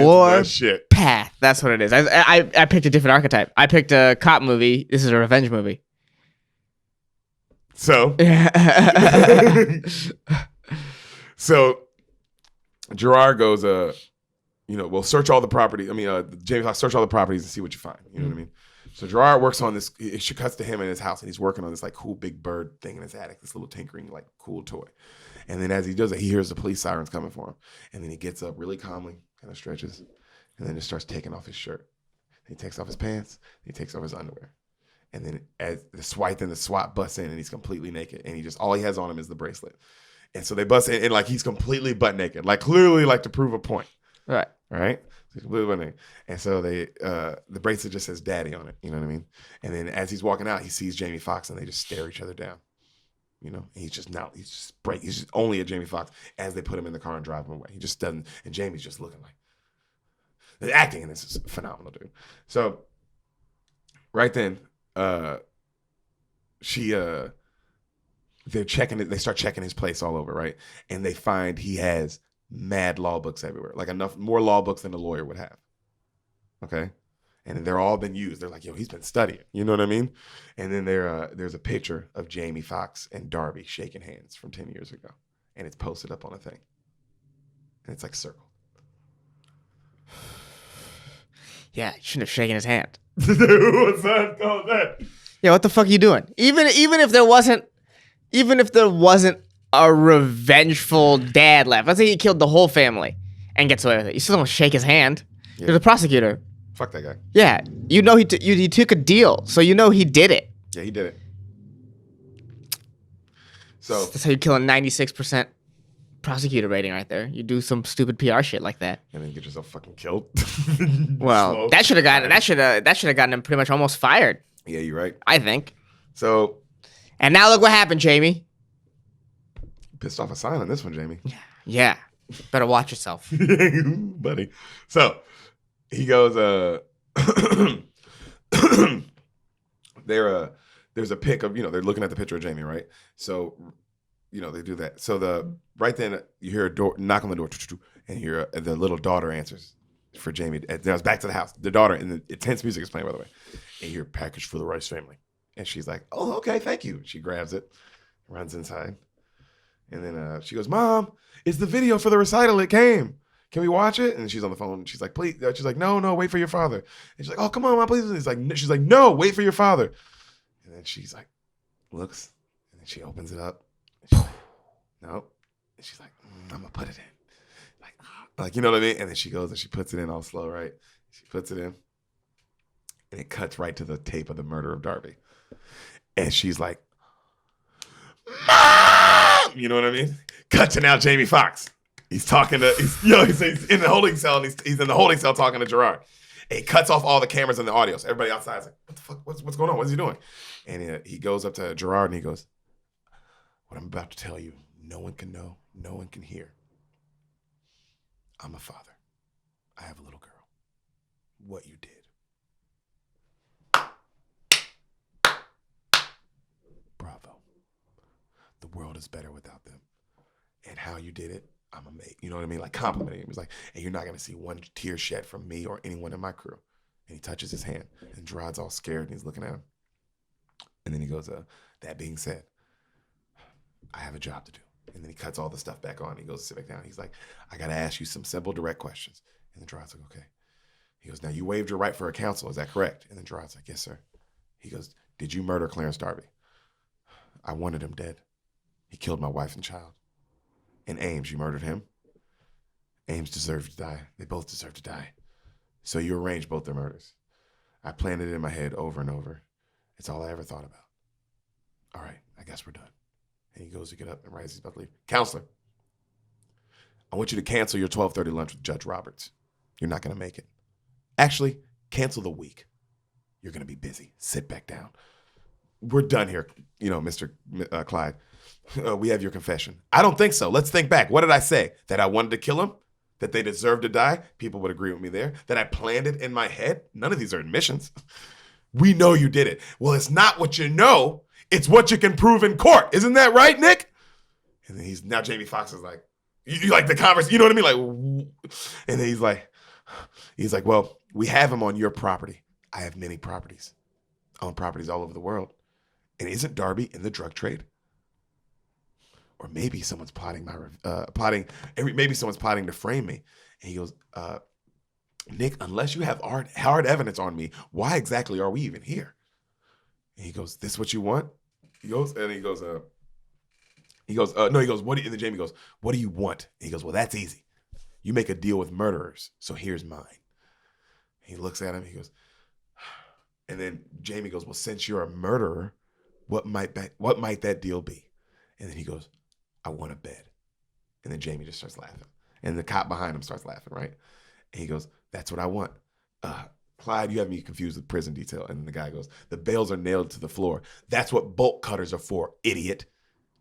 Shit. Path. That's what it is. I picked a different archetype. I picked a cop movie. This is a revenge movie. So. So, Gerard goes, we'll search all the property. Jamie Foxx, search all the properties and see what you find. You know what I mean? So Gerard works on this. She cuts to him in his house, and he's working on this cool big bird thing in his attic. This little tinkering cool toy. And then as he does it, he hears the police sirens coming for him. And then he gets up really calmly, kind of stretches, and then just starts taking off his shirt. He takes off his pants. He takes off his underwear. And then as the SWAT busts in, and he's completely naked. And all he has on him is the bracelet. And so they bust in, and he's completely butt naked, clearly to prove a point. Right. Right? He's completely butt naked. And so the bracelet just says "Daddy" on it. You know what I mean? And then as he's walking out, he sees Jamie Foxx, and they just stare each other down. He's just only at Jamie Foxx as they put him in the car and drive him away. He just doesn't, and Jamie's just looking the acting in this is phenomenal, dude. So right then, they start checking his place all over, right? And they find he has mad law books everywhere, more law books than a lawyer would have. Okay. And they're all been used. They're "Yo, he's been studying." You know what I mean? And then there's a picture of Jamie Foxx and Darby shaking hands from 10 years ago. And it's posted up on a thing. And it's circled. Yeah, you shouldn't have shaken his hand. What's that called that? Yeah, what the fuck are you doing? Even if there wasn't a revengeful dad left, let's say he killed the whole family and gets away with it, you still don't shake his hand. Yeah. You're the prosecutor. Fuck that guy. Yeah, you know he took a deal, so you know he did it. Yeah, he did it. So That's how you kill a 96% prosecutor rating right there. You do some stupid PR shit like that, and then get yourself fucking killed. well, Smoke. that should have gotten him pretty much almost fired. Yeah, you're right. I think. So, and now look what happened, Jamie. Pissed off a sign on this one, Jamie. Yeah. Better watch yourself, buddy. So he goes. There's a pic of they're looking at the picture of Jamie, right? So they do that. So right then you hear a door knock on the door, and you hear the little daughter answers for Jamie. And now it's back to the house. The daughter, and the intense music is playing, by the way. And you hear package for the Rice family, and she's like, "Oh, okay, thank you." She grabs it, runs inside, and then she goes, "Mom, it's the video for the recital. It came. Can we watch it?" And she's on the phone. She's like, "Please." She's like, "No, wait for your father." And she's like, "Oh, come on, Mom, please." She's like, "No, wait for your father." And then she's like, looks, and then she opens it up. She's like, no. And she's like, I'm gonna put it in. Like, you know what I mean? And then she goes and she puts it in all slow, right? She puts it in, and it cuts right to the tape of the murder of Darby. And she's like, Mom! You know what I mean? Cut to now Jamie Foxx. He's talking to, he's in the holding cell, and he's in the holding cell talking to Gerard. And he cuts off all the cameras and the audio. So everybody outside is like, what the fuck? What's going on? What is he doing? And he goes up to Gerard and he goes, what I'm about to tell you, no one can know, no one can hear. I'm a father. I have a little girl. What you did. Bravo. The world is better without them. And how you did it, I'm a mate. You know what I mean? Like complimenting him. He's like, and you're not going to see one tear shed from me or anyone in my crew. And he touches his hand, and Gerard's all scared, and he's looking at him. And then he goes, that being said, I have a job to do. And then he cuts all the stuff back on. He goes to sit back down. He's like, I got to ask you some simple, direct questions. And then Gerard's like, okay. He goes, now you waived your right for a counsel. Is that correct? And then Gerard's like, yes, sir. He goes, did you murder Clarence Darby? I wanted him dead. He killed my wife and child. And Ames, you murdered him. Ames deserved to die. They both deserve to die. So you arranged both their murders. I planned it in my head over and over. It's all I ever thought about. All right, I guess we're done. And he goes to get up and rises, he's about to leave. Counselor, I want you to cancel your 12:30 lunch with Judge Roberts. You're not going to make it. Actually, cancel the week. You're going to be busy. Sit back down. We're done here, Mr. Clyde. We have your confession. I don't think so. Let's think back. What did I say? That I wanted to kill him? That they deserved to die? People would agree with me there. That I planned it in my head? None of these are admissions. We know you did it. Well, it's not what you know. It's what you can prove in court. Isn't that right, Nick? And then now Jamie Foxx is like, you like the conversation, you know what I mean? Like, and then he's like, well, we have him on your property. I have many properties. I own properties all over the world. And isn't Darby in the drug trade? Or maybe someone's maybe someone's plotting to frame me. And he goes, Nick, unless you have hard evidence on me, why exactly are we even here? And he goes, this what you want? He goes, no, he goes, what do you, and then Jamie goes, what do you want? And he goes, well, that's easy. You make a deal with murderers, so here's mine. He looks at him, he goes, and then Jamie goes, well, since you're a murderer, what might that deal be? And then he goes, I want a bed. And then Jamie just starts laughing. And the cop behind him starts laughing, right? And he goes, that's what I want. Clyde, you have me confused with prison detail. And the guy goes, the bales are nailed to the floor. That's what bolt cutters are for, idiot.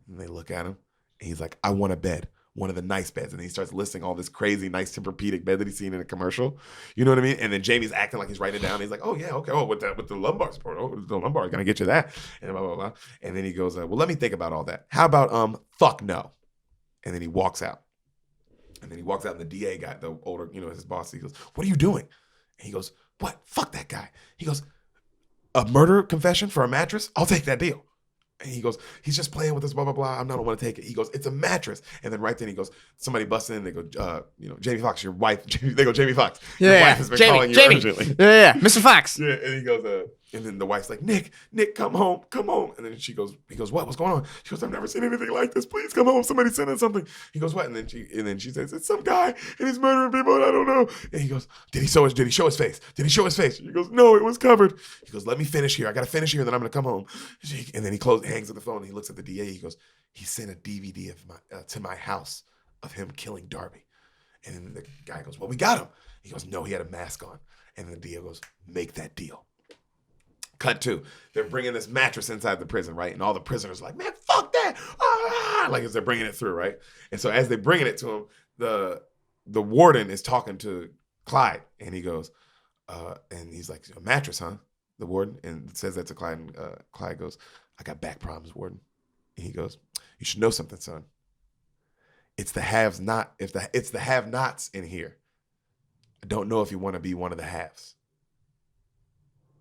And they look at him, and he's like, I want a bed, one of the nice beds. And he starts listing all this crazy, nice Tempur-Pedic bed that he's seen in a commercial. You know what I mean? And then Jamie's acting like he's writing it down. He's like, oh, yeah, okay. Oh, with the lumbar support. Oh, the lumbar is going to get you that. And blah, blah, blah. And then he goes, well, let me think about all that. How about, fuck no. And then he walks out. And then he walks out, and the DA guy, the older, his boss, he goes, what are you doing? And he goes, what? Fuck that guy. He goes, a murder confession for a mattress? I'll take that deal. And he goes, he's just playing with us, blah, blah, blah. I don't want to take it. He goes, it's a mattress. And then right then he goes, somebody busts in. They go, Jamie Foxx, your wife. They go, Jamie Foxx. Your wife has been calling you urgently. Yeah, Mr. Fox. Yeah, and he goes, And then the wife's like, Nick, come home. And then he goes, what? What's going on? She goes, I've never seen anything like this. Please come home. Somebody send us something. He goes, what? And then she says, it's some guy and he's murdering people and I don't know. And he goes, did he show his face? She goes, no, it was covered. He goes, let me finish here. I got to finish here and then I'm going to come home. And then he hangs up the phone and he looks at the DA. He goes, he sent a DVD to my house of him killing Darby. And then the guy goes, well, we got him. He goes, no, he had a mask on. And then the DA goes, make that deal. Cut to, they're bringing this mattress inside the prison, right? And all the prisoners are like, man, fuck that. Ah! Like as they're bringing it through, right? And so as they're bringing it to him, the warden is talking to Clyde. And he goes, and he's like, a mattress, huh? The warden. And says that to Clyde. And Clyde goes, I got back problems, warden. And he goes, you should know something, son. It's the it's the have-nots in here. I don't know if you want to be one of the haves.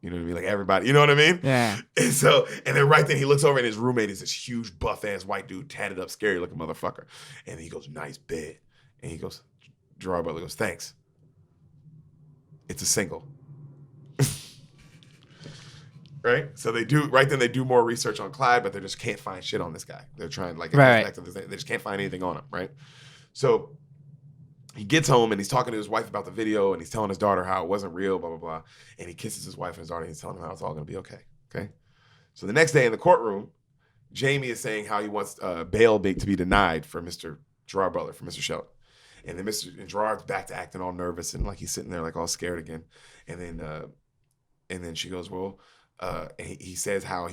You know what I mean? Like everybody, you know what I mean? Yeah. And then right then he looks over and his roommate is this huge buff-ass white dude, tatted up, scary-looking motherfucker. And he goes, nice bed. And he goes, Gerard Butler goes, thanks. It's a single. Right? So they do more research on Clyde, but they just can't find shit on this guy. They're trying, like, right. They just can't find anything on him, right? So he gets home and he's talking to his wife about the video and he's telling his daughter how it wasn't real, blah, blah, blah. And he kisses his wife and his daughter and he's telling them how it's all going to be okay. Okay. So the next day in the courtroom, Jamie is saying how he wants bail to be denied for Mr. Gerard Butler, for Mr. Sheldon. And then Gerard's back to acting all nervous and like he's sitting there like all scared again. And then she goes, well, he says how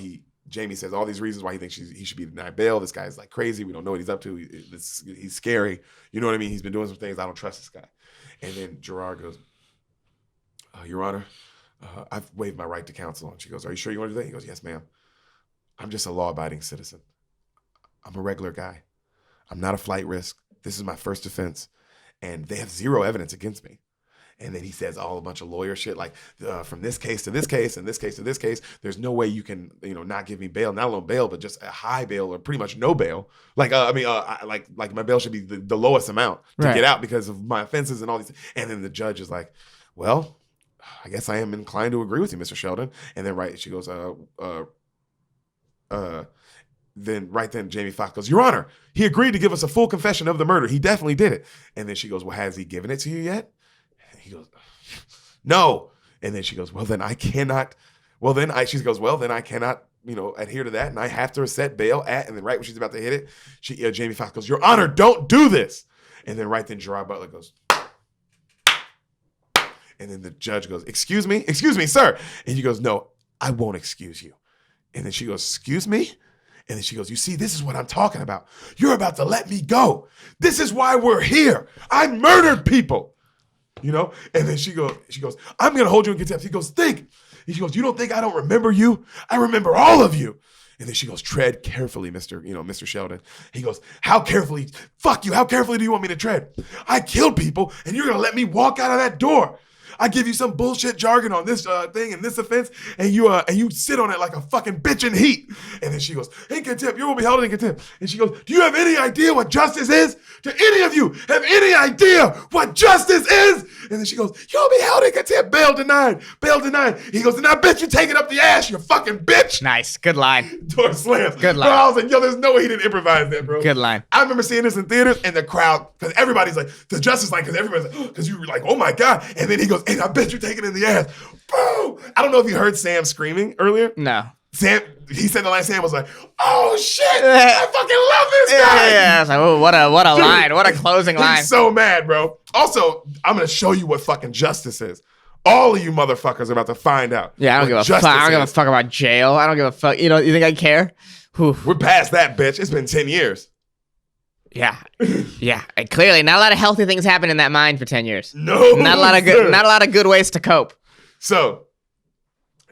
Jamie says all these reasons why he thinks he should be denied bail. This guy's like crazy. We don't know what he's up to. He's scary. You know what I mean? He's been doing some things. I don't trust this guy. And then Gerard goes, Your Honor, I've waived my right to counsel. And she goes, are you sure you want to do that? He goes, yes, ma'am. I'm just a law-abiding citizen. I'm a regular guy. I'm not a flight risk. This is my first offense. And they have zero evidence against me. And then he says a bunch of lawyer shit, like from this case to this case and this case to this case, there's no way you can, not give me bail, not alone bail, but just a high bail or pretty much no bail. Like, like my bail should be the lowest amount to get out because of my offenses and all these. And then the judge is like, well, I guess I am inclined to agree with you, Mr. Sheldon. And then she goes, then Jamie Foxx goes, Your Honor, he agreed to give us a full confession of the murder. He definitely did it. And then she goes, well, has he given it to you yet? He goes, no. And then she goes, well, then I cannot, adhere to that. And I have to set bail at, and then right when she's about to hit it, Jamie Foxx goes, Your Honor, don't do this. And then right then Gerard Butler goes, and then the judge goes, excuse me, sir. And he goes, no, I won't excuse you. And then she goes, excuse me? And then she goes, you see, this is what I'm talking about. You're about to let me go. This is why we're here. I murdered people. And then she goes, I'm going to hold you in contempt. He goes, think. And she goes, you don't think I don't remember you? I remember all of you. And then she goes, tread carefully, Mr. Sheldon. He goes, how carefully? Fuck you. How carefully do you want me to tread? I killed people and you're going to let me walk out of that door. I give you some bullshit jargon on this thing and this offense, and you sit on it like a fucking bitch in heat. And then she goes, in contempt, you will be held in contempt. And she goes, do you have any idea what justice is? Do any of you have any idea what justice is? And then she goes, you'll be held in contempt, bail denied. He goes, and I bet you take it up the ass, you fucking bitch. Nice, good line. Door slams. Good line. Bro, I was like, there's no way he didn't improvise that, bro. Good line. I remember seeing this in theaters and the crowd, because everybody's like, the justice line, because everybody's like, because you were like, oh my God. And then he goes, and I bet you take it in the ass. Boom! I don't know if you heard Sam screaming earlier. No. He said the line, Sam was like, oh shit, I fucking love this guy. Yeah. I was like, oh, what a Dude, line. What a closing line. He's so mad, bro. Also, I'm going to show you what fucking justice is. All of you motherfuckers are about to find out. Yeah, I don't give a fuck. I don't give a fuck about jail. I don't give a fuck. You think I care? Whew. We're past that, bitch. It's been 10 years. Yeah. And clearly, not a lot of healthy things happen in that mind for 10 years. No. Not a lot of good ways to cope. So,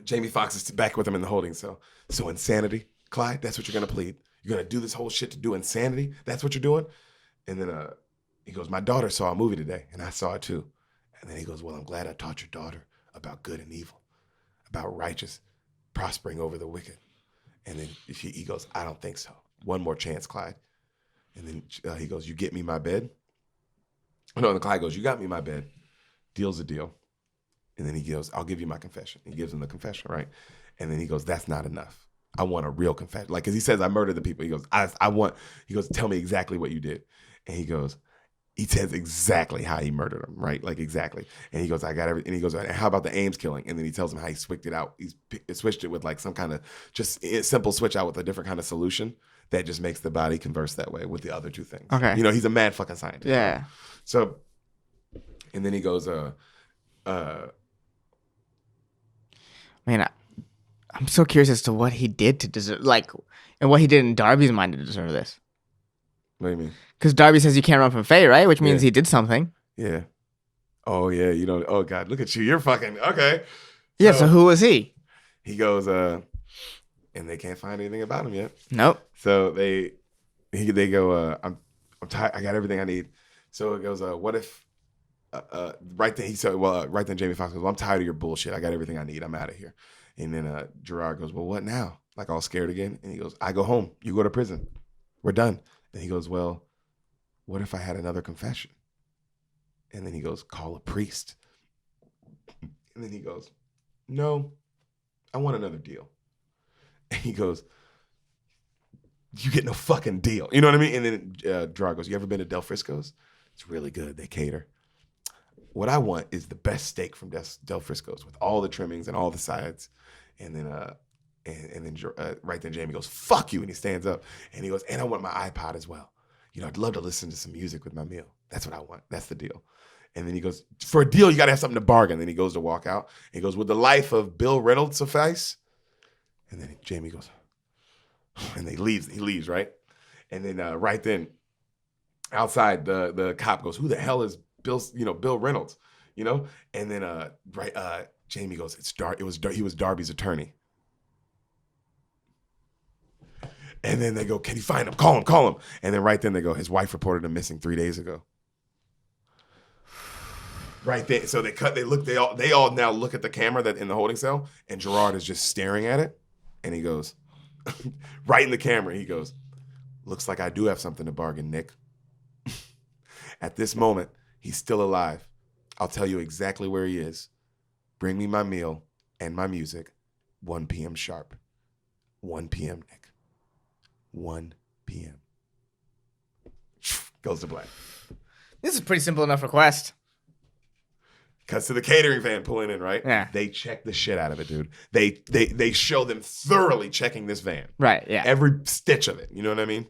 Jamie Foxx is back with him in the holding cell. So insanity, Clyde, that's what you're going to plead. You're going to do this whole shit to do insanity? That's what you're doing? And then he goes, my daughter saw a movie today, and I saw it too. And then he goes, well, I'm glad I taught your daughter about good and evil, about righteous prospering over the wicked. And then he goes, I don't think so. One more chance, Clyde. And then he goes, you get me my bed? No, and Clyde goes, you got me my bed. Deal's a deal. And then he goes, I'll give you my confession. He gives him the confession, right? And then he goes, that's not enough. I want a real confession. Like, because he says, I murdered the people. He goes, he goes, tell me exactly what you did. And he says exactly how he murdered him, right? Like, exactly. And he goes, I got everything. And he goes, and how about the Ames killing? And then he tells him how he switched it out. He switched it with like some kind of just simple switch out with a different kind of solution that just makes the body converse that way with the other two things. Okay. You know, he's a mad fucking scientist. Yeah. Right? So, and then he goes, Man, I'm so curious as to what he did to deserve, like, and what he did in Darby's mind to deserve this. what do you mean? Because Darby says you can't run from Faye, right? Which means he did something. Yeah. Oh, yeah. You don't. Oh, God. Look at you. You're fucking. Okay. Yeah, so who was he? He goes, and they can't find anything about him yet. Nope. So they go, I'm tired. I got everything I need. So it goes, what if, right then, right then Jamie Foxx goes, well, I'm tired of your bullshit. I got everything I need. I'm out of here. And then Gerard goes, well, what now? Like all scared again. And he goes, I go home. You go to prison. We're done. And he goes, well, what if I had another confession? And then he goes, call a priest. And then he goes, no, I want another deal. And he goes, you get no fucking deal. You know what I mean? And then Gerard goes, you ever been to Del Frisco's? It's really good. They cater. What I want is the best steak from Del Frisco's with all the trimmings and all the sides. And then right then Jamie goes, fuck you. And he stands up and he goes, and I want my iPod as well. You know, I'd love to listen to some music with my meal. That's what I want. That's the deal. And then he goes, for a deal, you got to have something to bargain. Then he goes to walk out. He goes, would the life of Bill Reynolds suffice? And then Jamie goes, and he leaves, right? And then right then, outside, the cop goes, who the hell is Bill Reynolds? You know? And then Jamie goes, he was Darby's attorney. And then they go, can you find him? Call him. And then right then they go, his wife reported him missing 3 days ago. Right there. So they all now look at the camera that in the holding cell, and Gerard is just staring at it. And he goes, right in the camera, he goes, looks like I do have something to bargain, Nick. At this moment, he's still alive. I'll tell you exactly where he is. Bring me my meal and my music, 1 p.m. sharp. 1 p.m., Nick. 1 p.m. Goes to black. This is a pretty simple enough request. Cuts to the catering van pulling in, right? Yeah. They check the shit out of it, dude. They show them thoroughly checking this van. Right, yeah. Every stitch of it. You know what I mean?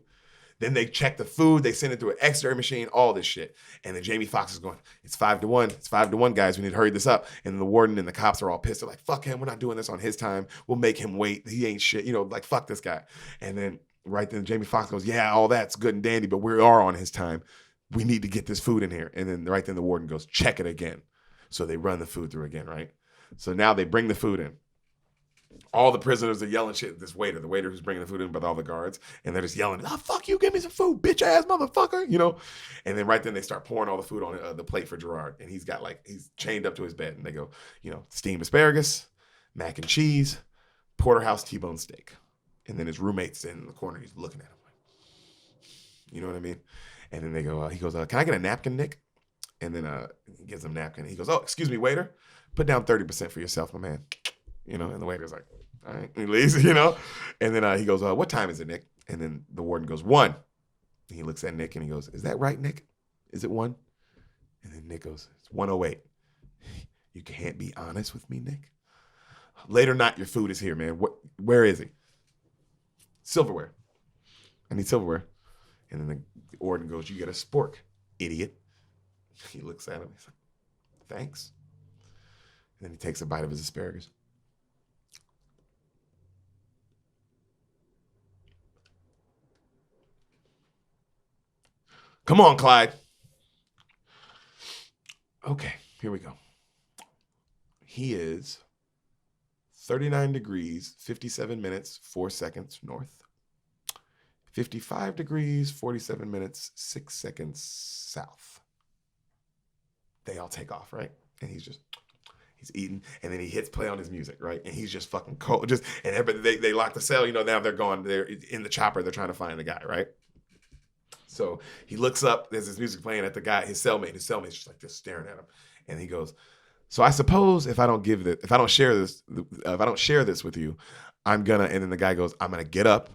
Then they check the food. They send it through an X-ray machine, all this shit. And then Jamie Foxx is going, it's 5-1. It's 5-1, guys. We need to hurry this up. And the warden and the cops are all pissed. They're like, fuck him. We're not doing this on his time. We'll make him wait. He ain't shit. You know, like, fuck this guy. And then right then Jamie Foxx goes, yeah, all that's good and dandy, but we are on his time. We need to get this food in here. And then right then the warden goes, check it again. So they run the food through again, right? So now they bring the food in. All the prisoners are yelling shit at the waiter who's bringing the food in with all the guards. And they're just yelling, oh, fuck you, give me some food, bitch ass motherfucker, you know? And then right then they start pouring all the food on the plate for Gerard. And he's chained up to his bed. And they go, steamed asparagus, mac and cheese, porterhouse T-bone steak. And then his roommate's in the corner. He's looking at him. You know what I mean? And then they go, he goes, can I get a napkin, Nick? And then he gives him a napkin. He goes, oh, excuse me, waiter. Put down 30% for yourself, my man. And the waiter's like, all right. He leaves, And then he goes, what time is it, Nick? And then the warden goes, 1. And he looks at Nick and he goes, is that right, Nick? Is it 1? And then Nick goes, it's 1:08. You can't be honest with me, Nick? Late or not, your food is here, man. Where is he? Silverware. I need silverware. And then the warden goes, you get a spork, idiot. He looks at him. He's like, thanks. And then he takes a bite of his asparagus. Come on, Clyde. Okay, here we go. He is 39 degrees, 57 minutes, 4 seconds north. 55 degrees, 47 minutes, 6 seconds south. They all take off, right? And he's eating, and then he hits play on his music, right? And he's just fucking cold. And everybody, they lock the cell, now they're gone. They're in the chopper, they're trying to find the guy, right? So he looks up, there's his music playing at the guy, his cellmate. His cellmate's just like this staring at him. And he goes, So I suppose if I don't share this with you, I'm gonna. And then the guy goes, I'm gonna get up,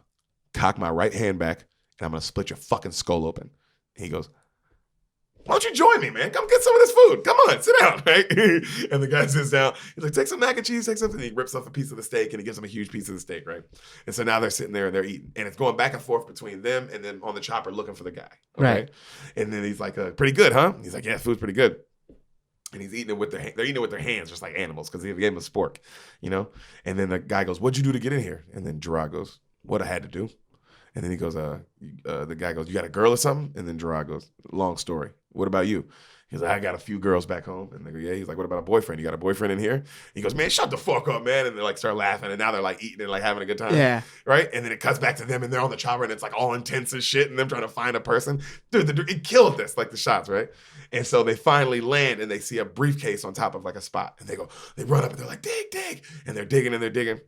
cock my right hand back, and I'm gonna split your fucking skull open. And he goes, why don't you join me, man? Come get some of this food. Come on, sit down, right? And the guy sits down. He's like, take some mac and cheese, take something. He rips off a piece of the steak and he gives him a huge piece of the steak, right? And so now they're sitting there and they're eating. And it's going back and forth between them and then on the chopper looking for the guy. Okay? Right. And then he's like, pretty good, huh? He's like, yeah, food's pretty good. And he's eating it with they're eating it with their hands, just like animals, because he gave him a spork, you know? And then the guy goes, what'd you do to get in here? And then Gerard goes, what I had to do. And then he goes, the guy goes, you got a girl or something? And then Gerard goes, long story. What about you? He's like, I got a few girls back home. And they go, yeah. He's like, what about a boyfriend? You got a boyfriend in here? He goes, man, shut the fuck up, man. And they like start laughing. And now they're like eating and like having a good time. Yeah. Right? And then it cuts back to them and they're on the chopper and it's like all intense and shit and them trying to find a person. Dude, it killed this, like the shots, right? And so they finally land and they see a briefcase on top of like a spot. And they run up and they're like, dig. And they're digging and they're digging.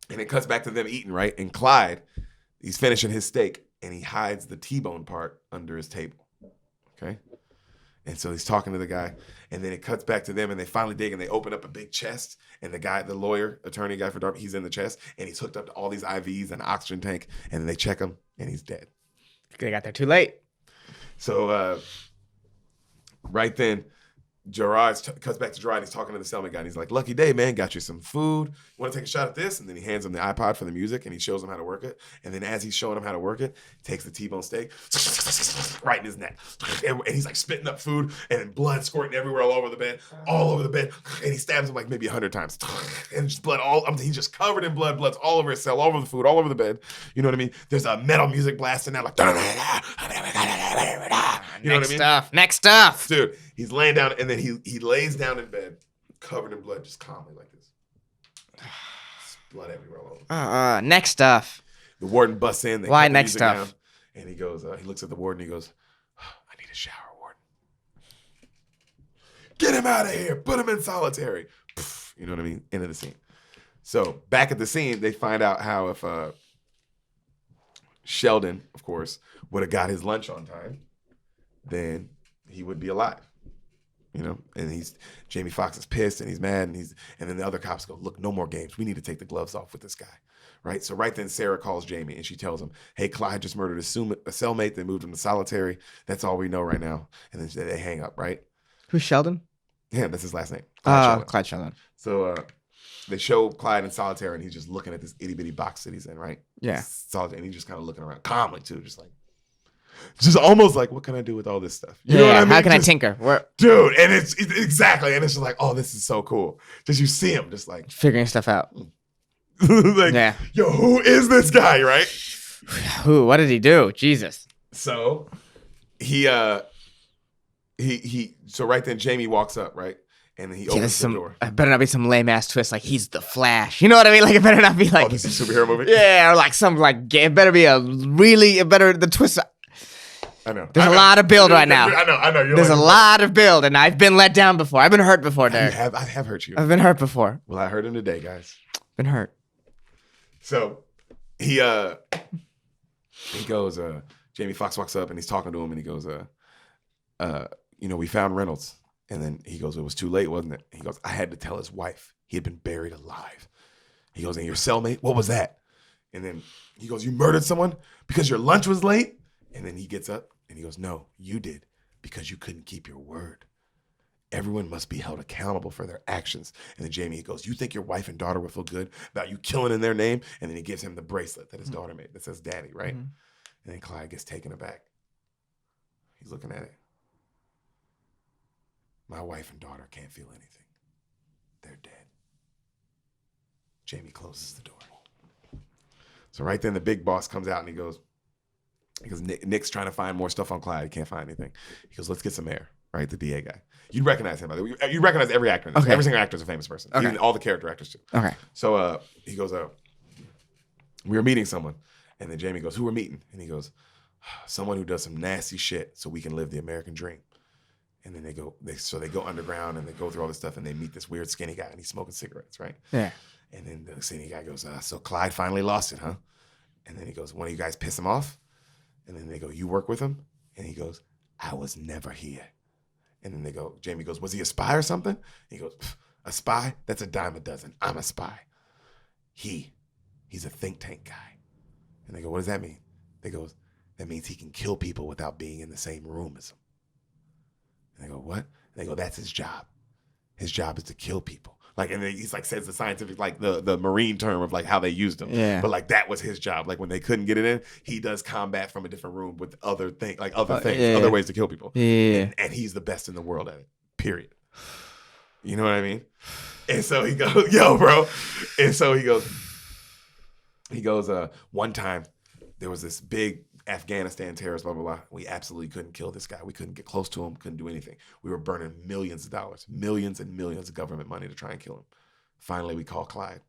And it cuts back to them eating, right? And Clyde, he's finishing his steak and he hides the T-bone part under his table. Okay? And so he's talking to the guy, and then it cuts back to them, and they finally dig, and they open up a big chest, and the guy, the lawyer, attorney guy for Darby, he's in the chest, and he's hooked up to all these IVs and an oxygen tank, and then they check him, and he's dead. They got there too late. So right then, Gerard cuts back to Gerard, and he's talking to the cellmate guy, and he's like, lucky day, man, got you some food. You want to take a shot at this? And then he hands him the iPod for the music, and he shows him how to work it. And then as he's showing him how to work it, takes the T-bone steak, right in his neck. And he's like spitting up food, and then blood squirting everywhere all over the bed. And he stabs him like maybe 100 times. And just blood he's just covered in blood. Blood's all over his cell, all over the food, all over the bed. You know what I mean? There's a metal music blasting out like... You know what I mean? Next stuff. Dude, he's laying down, and then he lays down in bed, covered in blood, just calmly like this. Blood everywhere all over. Next stuff. The warden busts in. Why next stuff? Down, and he goes, he looks at the warden, he goes, I need a shower, warden. Get him out of here. Put him in solitary. You know what I mean? End of the scene. So back at the scene, they find out how if Sheldon, of course, would have got his lunch on time, then he would be alive, you know. And Jamie Foxx is pissed and he's mad and then the other cops go, look, no more games. We need to take the gloves off with this guy, right? So right then Sarah calls Jamie and she tells him, hey, Clyde just murdered a cellmate. They moved him to solitary. That's all we know right now. And then they hang up, right? Who's Sheldon? Yeah, that's his last name. Clyde Sheldon. So they show Clyde in solitary and he's just looking at this itty bitty box that he's in, right? Yeah. Solitary, and he's just kind of looking around calmly too, just almost like, what can I do with all this stuff? You know what I mean? How can I tinker? Dude, and it's exactly, and it's just like, oh, this is so cool. Just you see him just like figuring stuff out. like, yeah. Yo, who is this guy, right? Who? What did he do? Jesus. So so right then Jamie walks up, right? And then he opens the door. It better not be some lame ass twist like he's the Flash. You know what I mean? Like it better not be like, oh, this is a superhero movie? Yeah, or like some like it better be the twist. I know. There's a lot of build right now. I know. There's a lot of build, and I've been let down before. I've been hurt before, Derek. I have hurt you. I've been hurt before. Well, I hurt him today, guys. Been hurt. So he goes, Jamie Foxx walks up and he's talking to him and he goes, we found Reynolds. And then he goes, it was too late, wasn't it? He goes, I had to tell his wife. He had been buried alive. He goes, and your cellmate, what was that? And then he goes, you murdered someone because your lunch was late? And then he gets up and he goes, no, you did because you couldn't keep your word. Everyone must be held accountable for their actions. And then Jamie goes, you think your wife and daughter would feel good about you killing in their name? And then he gives him the bracelet that his daughter made that says daddy, right? Mm-hmm. And then Clyde gets taken aback. He's looking at it. My wife and daughter can't feel anything. They're dead. Jamie closes the door. So right then the big boss comes out and he goes, Nick's trying to find more stuff on Clyde. He can't find anything. He goes, let's get some air, right? The DA guy. You'd recognize him, by the way. You recognize every actor in this. Okay. Every single actor is a famous person. Okay. Even all the character actors too. Okay. So he goes, we were meeting someone. And then Jamie goes, who we're meeting? And he goes, someone who does some nasty shit so we can live the American dream. And then they go underground and they go through all this stuff and they meet this weird skinny guy and he's smoking cigarettes, right? Yeah. And then the skinny guy goes, so Clyde finally lost it, huh? And then he goes, one of you guys piss him off? And then they go, you work with him? And he goes, I was never here. And then Jamie goes, was he a spy or something? He goes, a spy? That's a dime a dozen. I'm a spy. He's a think tank guy. And they go, what does that mean? They goes, that means he can kill people without being in the same room as them. And they go, what? And they go, that's his job. His job is to kill people. Like, and then he's like says the scientific, like the Marine term of like how they used him. Yeah. But like that was his job. Like when they couldn't get it in, he does combat from a different room with other things, other ways to kill people. Yeah. And he's the best in the world at it. Period. You know what I mean? And so he goes, yo, bro. And so he goes, one time there was this big Afghanistan terrorist, blah, blah, blah. We absolutely couldn't kill this guy. We couldn't get close to him, couldn't do anything. We were burning millions of dollars, millions and millions of government money to try and kill him. Finally, we call Clyde.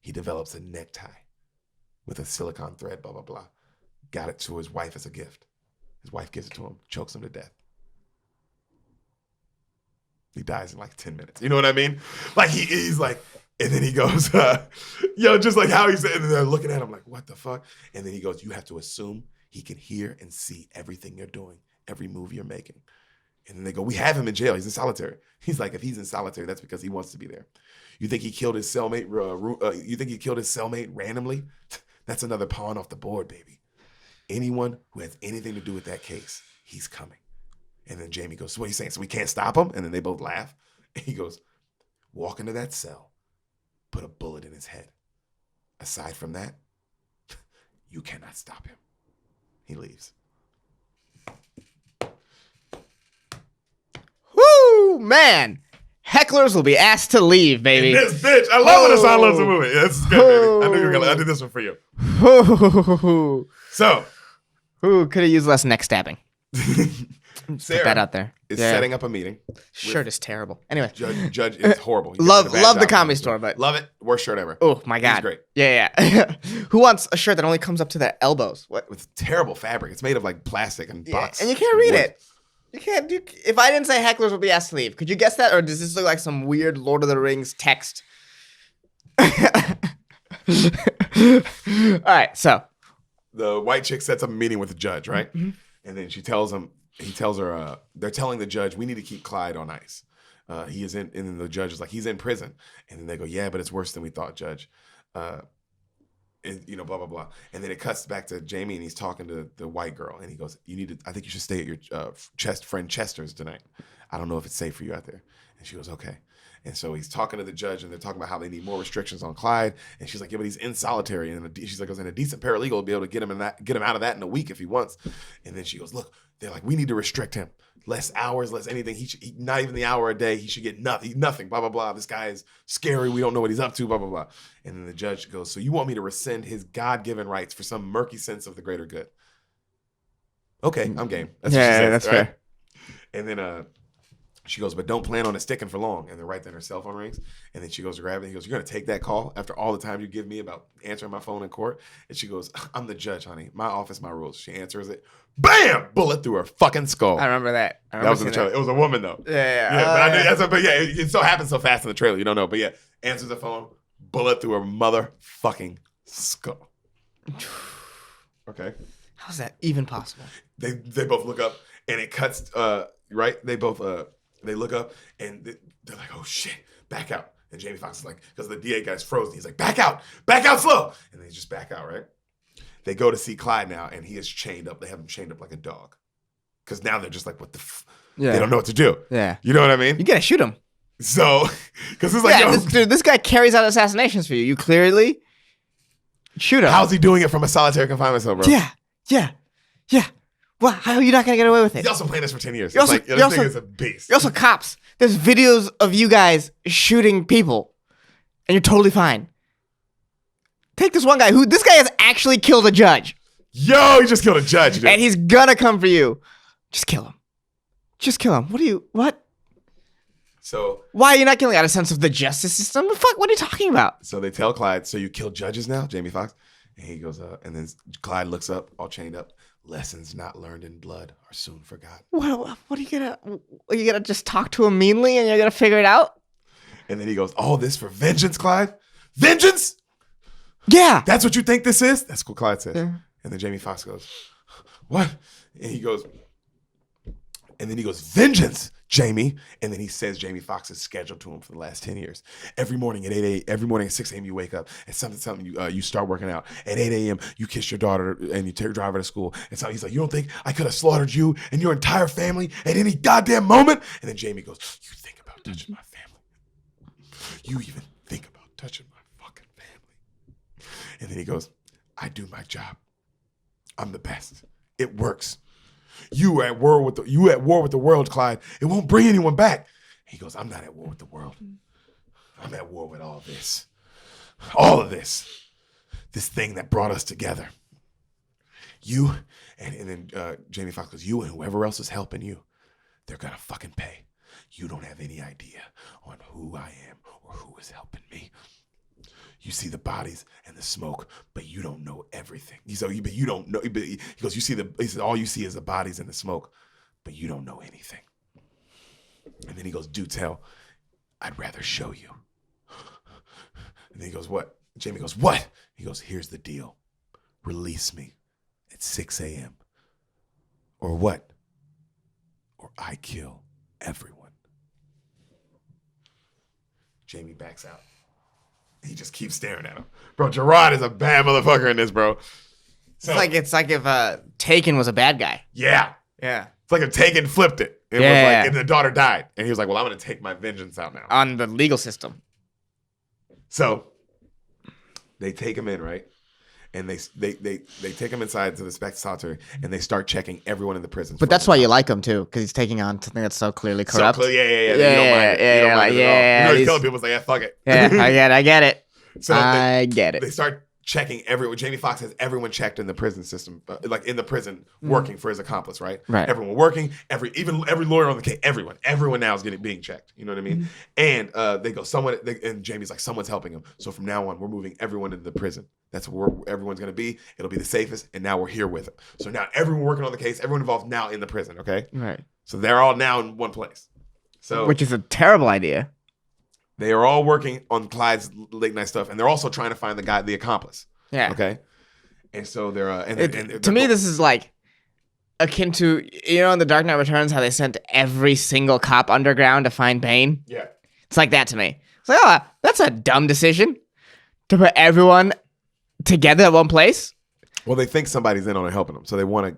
He develops a necktie with a silicone thread, blah, blah, blah. Got it to his wife as a gift. His wife gives it to him, chokes him to death. He dies in like 10 minutes. You know what I mean? Like he's like, and then he goes, just like how he said, and they're looking at him like, what the fuck? And then he goes, you have to assume he can hear and see everything you're doing, every move you're making. And then they go, we have him in jail. He's in solitary. He's like, if he's in solitary, that's because he wants to be there. You think he killed his cellmate? Randomly? That's another pawn off the board, baby. Anyone who has anything to do with that case, he's coming. And then Jamie goes, so what are you saying? So we can't stop him? And then they both laugh. And he goes, walk into that cell, put a bullet in his head. Aside from that, you cannot stop him. He leaves. Woo, man. Hecklers will be asked to leave, baby. And this bitch. I love when the song loves a movie. This is good, baby. I knew you were gonna. I did this one for you. So, who could have used less neck stabbing? Sarah put that out there. Is setting up a meeting. Shirt is terrible. Anyway, Judge is horrible. Love the Comedy Store, but love it. Worst shirt ever. Oh my god, he's great. Yeah. Who wants a shirt that only comes up to the elbows? What? With terrible fabric. It's made of like plastic and box. And you can't read it. You can't do. If I didn't say hecklers will be asked to leave, could you guess that, or does this look like some weird Lord of the Rings text? All right, so the white chick sets up a meeting with the judge, right? Mm-hmm. And then he tells her, they're telling the judge, we need to keep Clyde on ice. He is in, and then the judge is like, he's in prison. And then they go, yeah, but it's worse than we thought, Judge. Blah, blah, blah. And then it cuts back to Jamie and he's talking to the white girl. And he goes, I think you should stay at your friend Chester's tonight. I don't know if it's safe for you out there. And she goes, okay. And so he's talking to the judge and they're talking about how they need more restrictions on Clyde. And she's like, yeah, but he's in solitary. And she's like, a decent paralegal will be able to get him out of that in a week if he wants. And then she goes, look, they're like, we need to restrict him. Less hours, less anything. He not even the hour a day. He should get nothing. Blah, blah, blah. This guy is scary. We don't know what he's up to. Blah, blah, blah. And then the judge goes, so you want me to rescind his God-given rights for some murky sense of the greater good? Okay, I'm game. That's what she says, that's right? fair. And then she goes, but don't plan on it sticking for long. And then right then her cell phone rings. And then she goes to grab it. He goes, you're going to take that call after all the time you give me about answering my phone in court? And she goes, I'm the judge, honey. My office, my rules. She answers it. Bam! Bullet through her fucking skull. I remember that. That was in the trailer. It was a woman, though. It so happens so fast in the trailer. You don't know. But yeah, answers the phone. Bullet through her motherfucking skull. Okay. How's that even possible? They both look up and it cuts, right? They both... They look up and they're like, oh shit, back out. And Jamie Foxx is like, because the DA guy's frozen. He's like, back out slow. And they just back out, right? They go to see Clyde now and he is chained up. They have him chained up like a dog. Because now they're just like, what the Yeah. They don't know what to do. Yeah. You know what I mean? You gotta shoot him. So, because it's like, this guy carries out assassinations for you. You clearly shoot him. How's he doing it from a solitary confinement cell, bro? Yeah. Well, how are you not gonna get away with it? He's also playing this for 10 years. This thing is a beast. You're also cops. There's videos of you guys shooting people, and you're totally fine. Take this one guy this guy has actually killed a judge. Yo, he just killed a judge. And he's gonna come for you. Just kill him. What? So why are you not killing out of sense of the justice system? The fuck? What are you talking about? So they tell Clyde, so you kill judges now, Jamie Foxx? And he goes, and then Clyde looks up, all chained up. Lessons not learned in blood are soon forgotten. What are you gonna just talk to him meanly and you're gonna figure it out? And then he goes, all this for vengeance, Clyde? Vengeance? Yeah. That's what you think this is? That's what Clyde says. Yeah. And then Jamie Foxx goes, what? And then he goes, vengeance? Jamie, and then he says Jamie Foxx's schedule to him for the last 10 years. Every morning at 8 a.m., every morning at 6 a.m. you wake up, at something you start working out. At 8 a.m. you kiss your daughter and you drive her to school. And so he's like, you don't think I could have slaughtered you and your entire family at any goddamn moment? And then Jamie goes, you think about touching my family? You even think about touching my fucking family? And then he goes, I do my job. I'm the best. It works. You at war with the world, Clyde. It won't bring anyone back. He goes, I'm not at war with the world. I'm at war with all this. All of this. This thing that brought us together. You, and then Jamie Foxx goes, you and whoever else is helping you, they're gonna fucking pay. You don't have any idea on who I am or who is helping me. You see the bodies and the smoke, but you don't know everything. But you don't know. He goes, he says, all you see is the bodies and the smoke, but you don't know anything. And then he goes, do tell. I'd rather show you. And then he goes, what? Jamie goes, what? He goes, here's the deal. Release me at 6 a.m. Or what? Or I kill everyone. Jamie backs out. He just keeps staring at him. Bro, Gerard is a bad motherfucker in this, bro. So, it's like if Taken was a bad guy. Yeah. Yeah. It's like if Taken flipped it. It was like, and the daughter died. And he was like, well, I'm going to take my vengeance out now. On the legal system. So they take him in, right? And they take him inside to the solitary, and they start checking everyone in the prison. But that's why you like him, too, because he's taking on something that's so clearly corrupt. Yeah. You don't mind it. You don't mind it at all. You're telling people, it's like, yeah, fuck it. Yeah, I get it. So I get it. They start checking everyone. Jamie Foxx has everyone checked in the prison system, like in the prison, working for his accomplice, right? Right. Everyone working, every lawyer on the case, everyone now is being checked. You know what I mean? And they go, and Jamie's like, someone's helping him. So from now on, we're moving everyone into the prison. That's where everyone's going to be. It'll be the safest. And now we're here with him. So now everyone working on the case, everyone involved now in the prison. Okay. Right. So they're all now in one place. So which is a terrible idea. They are all working on Clyde's late night stuff, and they're also trying to find the accomplice. Yeah. Okay. And so they're to me, this is like akin to, in The Dark Knight Returns, how they sent every single cop underground to find Bane. Yeah. It's like that to me. It's like, oh, that's a dumb decision to put everyone together at one place. Well, they think somebody's in on it helping them, so they want to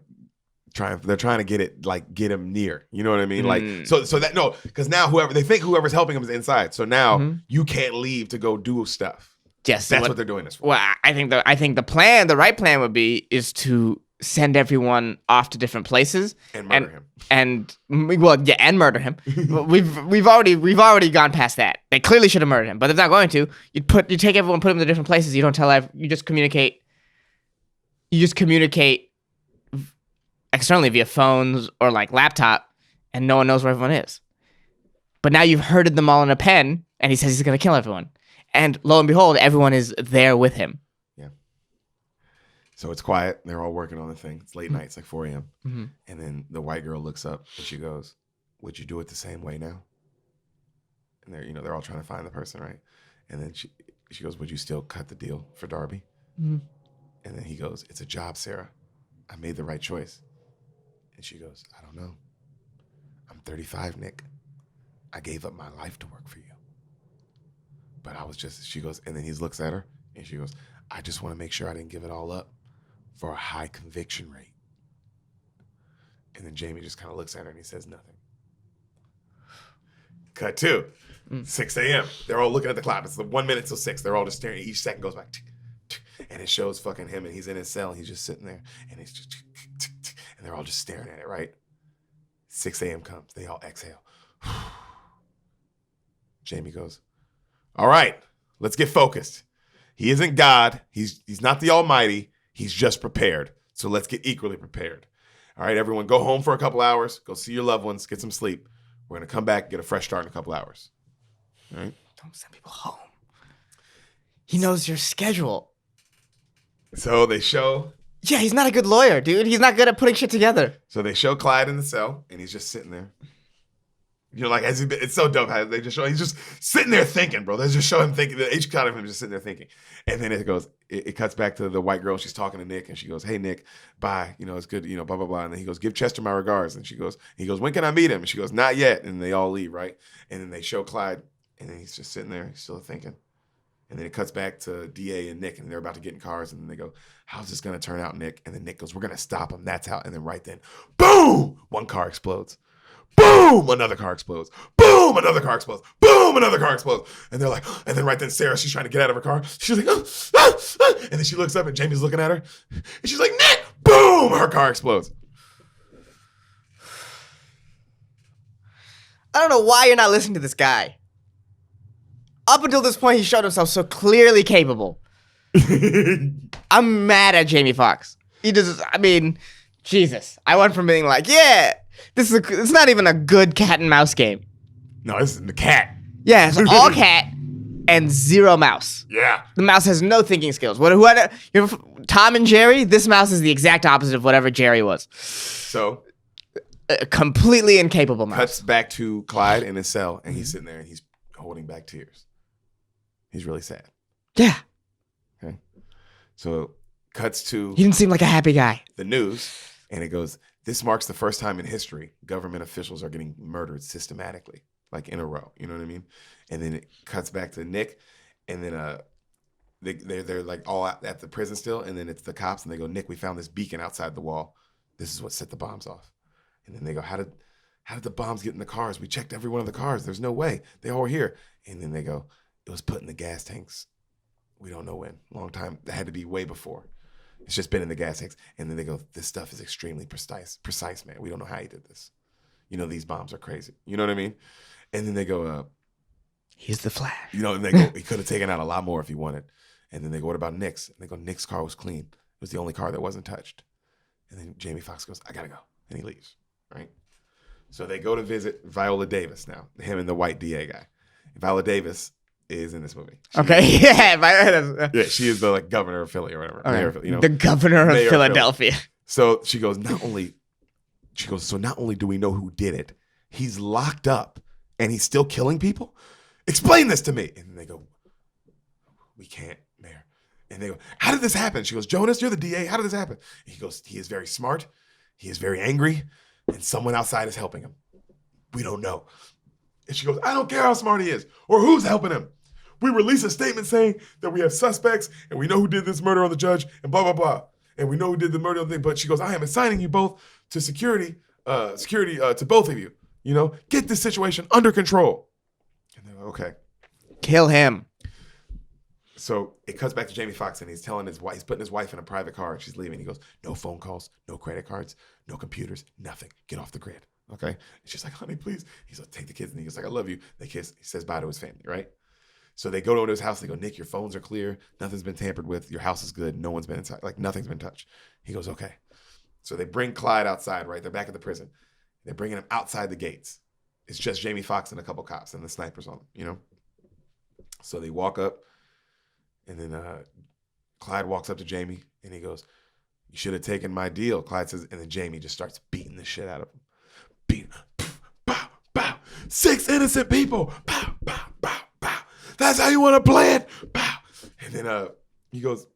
they're trying to get him near. You know what I mean? Like, so that, no, because now whoever's helping him is inside. So now you can't leave to go do stuff. Yes, that's what they're doing this for. Well, I think the right plan would be is to send everyone off to different places and murder him. And murder him. we've already gone past that. They clearly should have murdered him, but if they're not going to, you take everyone, put them in different places. You don't tell you just communicate. You just communicate externally via phones or like laptop, and no one knows where everyone is. But now you've herded them all in a pen, and he says he's going to kill everyone. And lo and behold, everyone is there with him. Yeah. So it's quiet. They're all working on the thing. It's late night. It's like 4 a.m. Mm-hmm. And then the white girl looks up and she goes, would you do it the same way now? And they're all trying to find the person, right? And then she goes, would you still cut the deal for Darby? Mm-hmm. And then he goes, it's a job, Sarah. I made the right choice. And she goes, I don't know. I'm 35, Nick. I gave up my life to work for you. But she goes, and then he looks at her and she goes, I just want to make sure I didn't give it all up for a high conviction rate. And then Jamie just kind of looks at her and he says nothing. Cut 2, 6 a.m. They're all looking at the clock. It's 1 minute till 6. They're all just staring. Each second goes by. And it shows fucking him and he's in his cell and he's just sitting there and he's just, and they're all just staring at it, right? 6 a.m. comes. They all exhale. Jamie goes, all right, let's get focused. He isn't God. He's not the Almighty. He's just prepared. So let's get equally prepared. All right, everyone, go home for a couple hours. Go see your loved ones. Get some sleep. We're going to come back and get a fresh start in a couple hours. All right? Don't send people home. He knows your schedule. So they show... Yeah, he's not a good lawyer, dude. He's not good at putting shit together. So they show Clyde in the cell, and he's just sitting there. You know, like it's so dope how they just show he's just sitting there thinking, bro. They just show him thinking. Each cut of him just sitting there thinking, and then it cuts back to the white girl. She's talking to Nick, and she goes, "Hey Nick, bye. You know, it's good. You know, blah blah blah." And then he goes, "Give Chester my regards." And he goes, "When can I meet him?" And she goes, "Not yet." And they all leave, right? And then they show Clyde, and then he's just sitting there, he's still thinking. And then it cuts back to DA and Nick, and they're about to get in cars, and then they go, "How's this gonna turn out, Nick?" And then Nick goes, "We're gonna stop him. That's how." And then right then, boom! One car explodes. Boom! Another car explodes. Boom! Another car explodes. Boom! Another car explodes. And they're like, and then right then Sarah, she's trying to get out of her car. She's like, and then she looks up and Jamie's looking at her. And she's like, Nick! Boom! Her car explodes. I don't know why you're not listening to this guy. Up until this point, he showed himself so clearly capable. I'm mad at Jamie Foxx. Jesus. I went from being like, yeah, it's not even a good cat and mouse game. No, this is the cat. Yeah, it's all cat and zero mouse. Yeah. The mouse has no thinking skills. Tom and Jerry, this mouse is the exact opposite of whatever Jerry was. So, A completely incapable mouse. cuts back to Clyde in his cell, and he's sitting there, and he's holding back tears. He's really sad. Yeah. Okay. So, cuts to He didn't seem like a happy guy. the news, and it goes, "This marks the first time in history government officials are getting murdered systematically, like in a row." You know what I mean? And then it cuts back to Nick, and then they're like all at the prison still, and then it's the cops, and they go, "Nick, we found this beacon outside the wall. This is what set the bombs off." And then they go, "How did the bombs get in the cars? We checked every one of the cars. There's no way. They all were here." And then they go, "It was put in the gas tanks. We don't know when. Long time. That had to be way before. It's just been in the gas tanks." And then they go, "This stuff is extremely precise, man. We don't know how he did this. You know, these bombs are crazy." You know what I mean? And then they go, He's the Flash. you know, and they go, "He could have taken out a lot more if he wanted." And then they go, "What about Nick's?" And they go, "Nick's car was clean. It was the only car that wasn't touched." And then Jamie Foxx goes, "I gotta go." And he leaves, right? So they go to visit Viola Davis now, him and the white DA guy. Viola Davis is in this movie. Yeah, She is the governor of Philly or whatever. Okay. Mayor of, you know, the governor of Mayor of Philadelphia. So she goes, not only do we know who did it, he's locked up and he's still killing people? Explain this to me. And they go, "We can't, Mayor." And they go, "How did this happen?" She goes, "Jonas, you're the DA. How did this happen?" And he goes, "He is very smart. He is very angry. And someone outside is helping him. We don't know." And she goes, "I don't care how smart he is or who's helping him. We release a statement saying that we have suspects and we know who did this murder on the judge and blah, blah, blah. And we know who did the murder on the thing." But she goes, "I am assigning you both to security to both of you. You know, get this situation under control." And they're like, "Okay." Kill him. So it cuts back to Jamie Foxx, and he's telling his wife, he's putting his wife in a private car, and she's leaving. He goes, "No phone calls, no credit cards, no computers, nothing. Get off the grid." Okay. And she's like, "Honey, please." He's like, "Take the kids." And he goes like, "I love you." They kiss. He says bye to his family, right? So they go to his house. They go, "Nick, your phones are clear. Nothing's been tampered with. Your house is good. No one's been inside. Like nothing's been touched." He goes, "Okay." So they bring Clyde outside, right? They're back at the prison. They're bringing him outside the gates. It's just Jamie Foxx and a couple cops and the snipers on him, you know? So they walk up, and then Clyde walks up to Jamie, and he goes, "You should have taken my deal," Clyde says, and then Jamie just starts beating the shit out of him. Beat, pow, pow. 6 innocent people. Pow, pow, pow, pow. That's how you want to play it. Pow. And then he goes,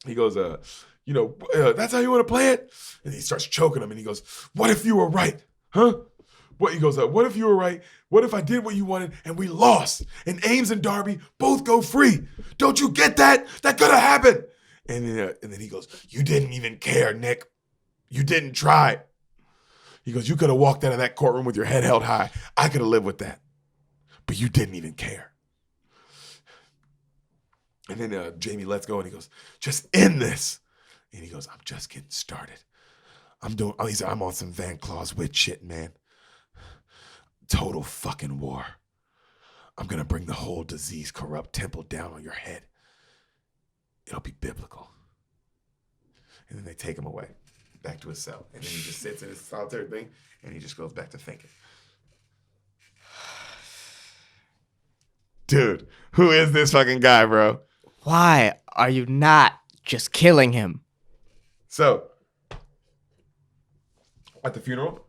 "That's how you want to play it?" And he starts choking him, and he goes, "What if you were right? Huh? What?" He goes, "What if you were right? What if I did what you wanted and we lost? And Ames and Darby both go free. Don't you get that? That could have happened." And then he goes, "You didn't even care, Nick. You didn't try." He goes, "You could have walked out of that courtroom with your head held high. I could have lived with that. But you didn't even care." And then Jamie lets go, and he goes, "Just end this." And he goes, "I'm just getting started. I'm on some Van Clausewitz shit, man. Total fucking war. I'm going to bring the whole disease corrupt temple down on your head. It'll be biblical." And then they take him away, back to his cell. And then he just sits in his solitary thing, and he just goes back to thinking. Dude, who is this fucking guy, bro? Why are you not just killing him? So, at the funeral,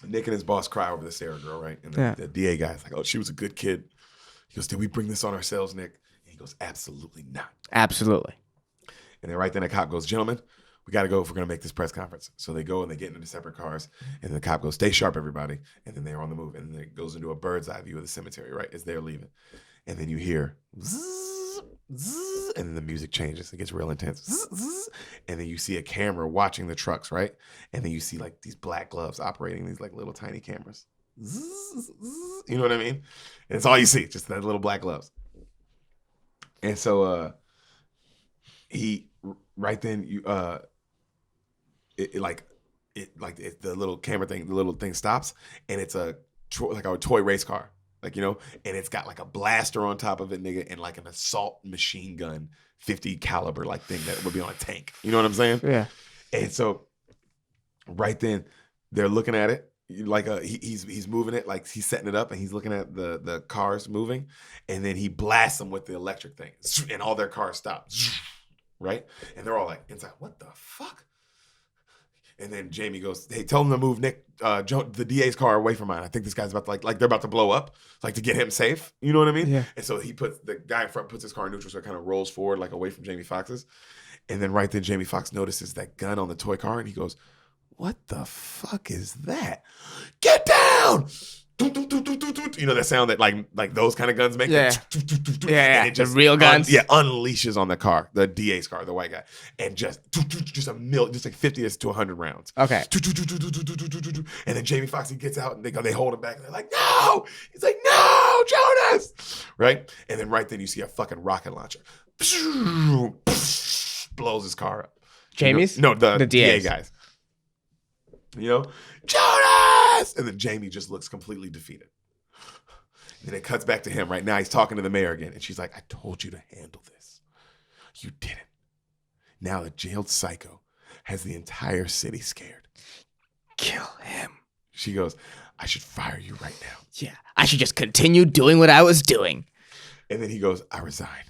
Nick and his boss cry over the Sarah girl, right? And the DA guy's like, oh, she was a good kid. He goes, did we bring this on ourselves, Nick? And he goes, absolutely not. Absolutely. And then right then a cop goes, gentlemen, we got to go if we're going to make this press conference. So they go and they get into separate cars. And the cop goes, stay sharp, everybody. And then they're on the move. And then it goes into a bird's eye view of the cemetery, right, as they're leaving. And then you hear, zzz, zzz, and then the music changes. It gets real intense. Zzz, zzz, and then you see a camera watching the trucks, right? And then you see like these black gloves operating these like little tiny cameras. Zzz, zzz, you know what I mean? And it's all you see, just that little black gloves. And so he, right then, you the little camera thing, the little thing stops, and it's like a toy race car, like, you know, and it's got like a blaster on top of it, nigga, and like an assault machine gun, 50 caliber like thing that would be on a tank. You know what I'm saying? Yeah. And so, right then, they're looking at it like he's moving it, like he's setting it up, and he's looking at the cars moving, and then he blasts them with the electric thing, and all their cars stop, right? And they're all like inside, what the fuck? And then Jamie goes, hey, tell him to move Nick, the DA's car away from mine. I think this guy's about to, like they're about to blow up, like to get him safe. You know what I mean? Yeah. And so the guy in front puts his car in neutral, so it kind of rolls forward, like away from Jamie Foxx's. And then right then, Jamie Foxx notices that gun on the toy car, and he goes, what the fuck is that? Get down! You know that sound that like those kind of guns make? Yeah. Yeah. And it The real guns? unleashes on the car, the DA's car, the white guy. And just like 50 to 100 rounds. Okay. And then Jamie Foxx, he gets out, and they hold him back. And they're like, no! He's like, no, Jonas! Right? And then right then you see a fucking rocket launcher. Blows his car up. Jamie's? You know? No, the DA DA's. guys. You know? Jonas! And then Jamie just looks completely defeated. And then it cuts back to him. Right now he's talking to the mayor again. And she's like, I told you to handle this. You didn't. Now the jailed psycho has the entire city scared. Kill him. She goes, I should fire you right now. Yeah. I should just continue doing what I was doing. And then he goes, I resign.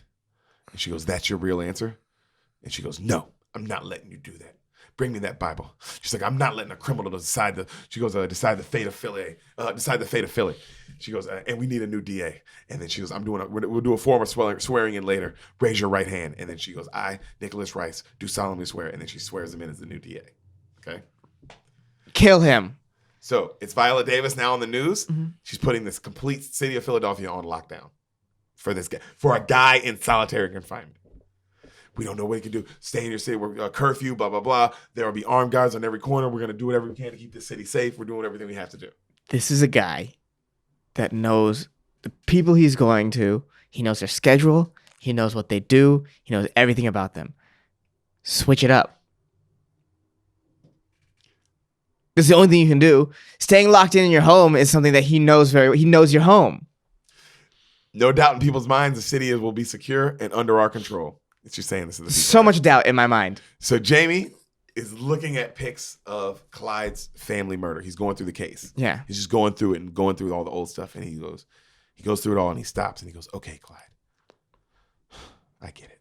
And she goes, that's your real answer? And she goes, no, I'm not letting you do that. Bring me that Bible. She's like, I'm not letting a criminal decide the fate of Philly. Decide the fate of Philly. She goes, and we need a new DA. And then she goes, we'll do a form of swearing in later. Raise your right hand. And then she goes, I, Nicholas Rice, do solemnly swear. And then she swears him in as the new DA. Okay? Kill him. So it's Viola Davis now on the news. Mm-hmm. She's putting this complete city of Philadelphia on lockdown for this guy, for a guy in solitary confinement. We don't know what he can do. Stay in your city. We're curfew, blah, blah, blah. There will be armed guards on every corner. We're going to do whatever we can to keep the city safe. We're doing everything we have to do. This is a guy that knows the people he's going to. He knows their schedule. He knows what they do. He knows everything about them. Switch it up. This is the only thing you can do. Staying locked in your home is something that he knows very well. He knows your home. No doubt in people's minds, the city will be secure and under our control. It's just saying this to the people. So much doubt in my mind. So Jamie is looking at pics of Clyde's family murder. He's going through the case. Yeah. He's just going through it and going through all the old stuff. And he goes through it all, and he stops and he goes, okay, Clyde, I get it.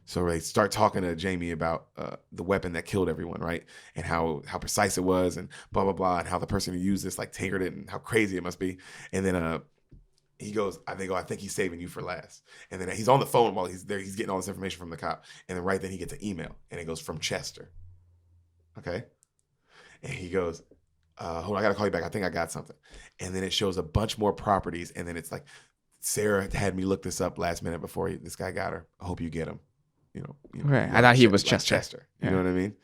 So they start talking to Jamie about the weapon that killed everyone, right? And how precise it was, and blah, blah, blah, and how the person who used this like tinkered it, and how crazy it must be. And then he goes, I think he's saving you for last. And then he's on the phone while he's there. He's getting all this information from the cop. And then right then he gets an email, and it goes from Chester. Okay? And he goes, hold on, I got to call you back. I think I got something. And then it shows a bunch more properties. And then it's like, Sarah had me look this up last minute before this guy got her. I hope you get him. You know, right. I thought he was Chester. You know what I mean?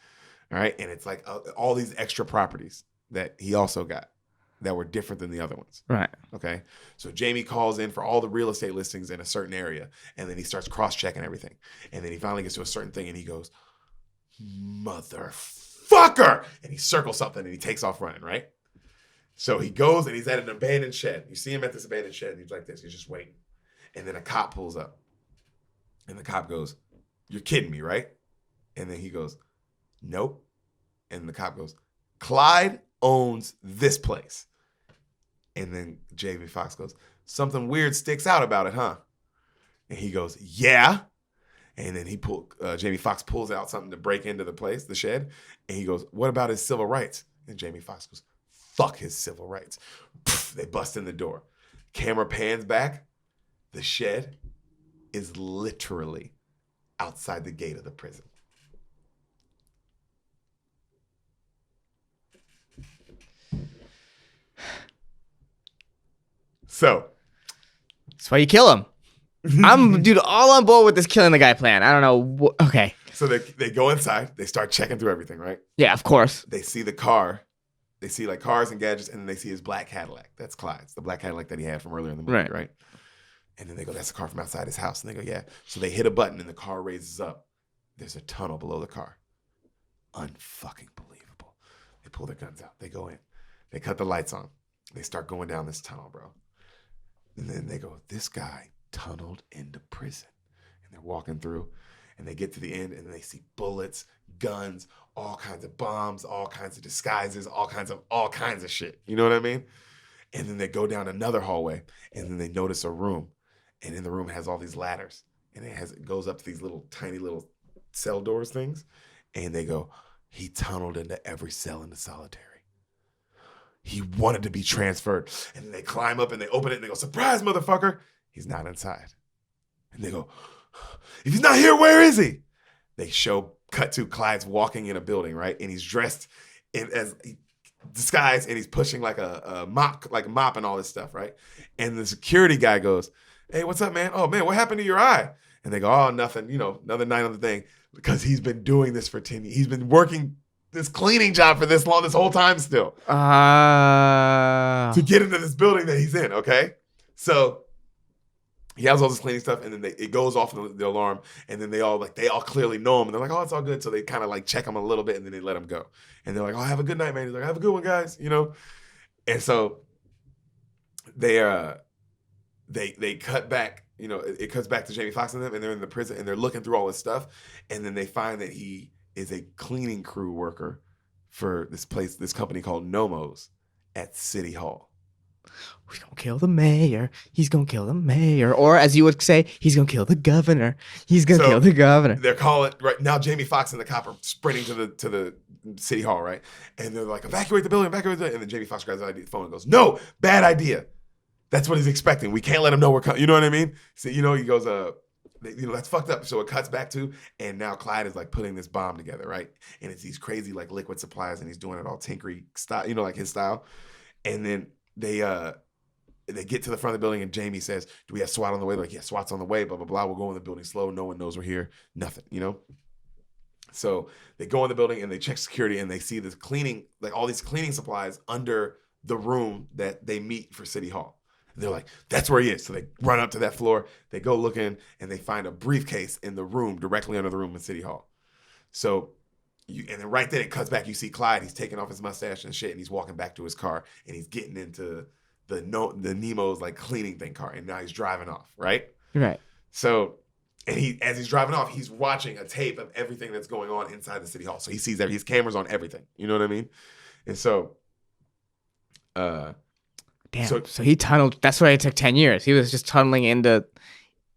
All right. And it's like all these extra properties that he also got that were different than the other ones. Right. Okay. So Jamie calls in for all the real estate listings in a certain area, and then he starts cross-checking everything. And then he finally gets to a certain thing, and he goes, motherfucker! And he circles something, and he takes off running, right? So he goes, and he's at an abandoned shed. You see him at this abandoned shed, and he's like this. He's just waiting. And then a cop pulls up. And the cop goes, you're kidding me, right? And then he goes, nope. And the cop goes, Clyde owns this place. And then Jamie Foxx goes, something weird sticks out about it, huh? And he goes, yeah. And then Jamie Foxx pulls out something to break into the place, the shed. And he goes, what about his civil rights? And Jamie Foxx goes, fuck his civil rights. Pff, they bust in the door. Camera pans back. The shed is literally outside the gate of the prison. So that's why you kill him. I'm, dude, all on board with this killing the guy plan. I don't know. Okay. So they go inside. They start checking through everything, right? Yeah, of course. They see the car. They see like cars and gadgets, and then they see his black Cadillac. That's Clyde's, the black Cadillac that he had from earlier in the movie, right? And then they go, that's the car from outside his house. And they go, yeah. So they hit a button, and the car raises up. There's a tunnel below the car. Unfucking believable. They pull their guns out. They go in. They cut the lights on. They start going down this tunnel, bro. And then they go, this guy tunneled into prison. And they're walking through, and they get to the end, and they see bullets, guns, all kinds of bombs, all kinds of disguises, all kinds of shit. You know what I mean? And then they go down another hallway, and then they notice a room, and in the room has all these ladders, and it goes up to these little tiny little cell doors things, and they go, he tunneled into every cell in the solitary. He wanted to be transferred. And then they climb up and they open it and they go, surprise, motherfucker. He's not inside. And they go, if he's not here, where is he? They cut to Clyde's walking in a building, right? And he's dressed as disguised, and he's pushing like a mop and all this stuff, right? And the security guy goes, hey, what's up, man? Oh, man, what happened to your eye? And they go, oh, nothing, another night on the thing. Because he's been doing this for 10 years. He's been working this cleaning job for this long, this whole time still. To get into this building that he's in, okay? So he has all this cleaning stuff, and then it goes off the alarm, and then they all clearly know him, and they're like, oh, it's all good. So they kind of like check him a little bit, and then they let him go. And they're like, oh, have a good night, man. He's like, have a good one, guys, And so they cut back, it cuts back to Jamie Foxx and them, and they're in the prison, and they're looking through all this stuff, and then they find that he is a cleaning crew worker for this company called Nomos at City Hall. He's gonna kill the mayor. He's gonna kill the mayor. Or as you would say, he's gonna kill the governor. He's gonna kill the governor. They're calling right now. Jamie Foxx and the cop are sprinting to the City Hall, right? And they're like, evacuate the building, evacuate the building. And then Jamie Foxx grabs the phone and goes, no, bad idea. That's what he's expecting. We can't let him know we're coming. You know what I mean? So, he goes, that's fucked up. So it cuts back to, and now Clyde is like putting this bomb together, right? And it's these crazy like liquid supplies, and he's doing it all tinkery style, like his style. And then they get to the front of the building, and Jamie says, do we have SWAT on the way? They're like, yeah, SWAT's on the way, blah, blah, blah. We'll go in the building slow. No one knows we're here. Nothing, So they go in the building, and they check security, and they see this cleaning, like all these cleaning supplies under the room that they meet for City Hall. They're like, that's where he is. So they run up to that floor. They go looking, and they find a briefcase in the room, directly under the room in City Hall. So, and then right then it cuts back. You see Clyde. He's taking off his mustache and shit, and he's walking back to his car, and he's getting into the Nemo's like cleaning thing car, and now he's driving off, right? Right. So, and as he's driving off, he's watching a tape of everything that's going on inside the City Hall. So he sees that his camera's on everything. You know what I mean? And so, damn. So he tunneled. That's why it took 10 years. He was just tunneling into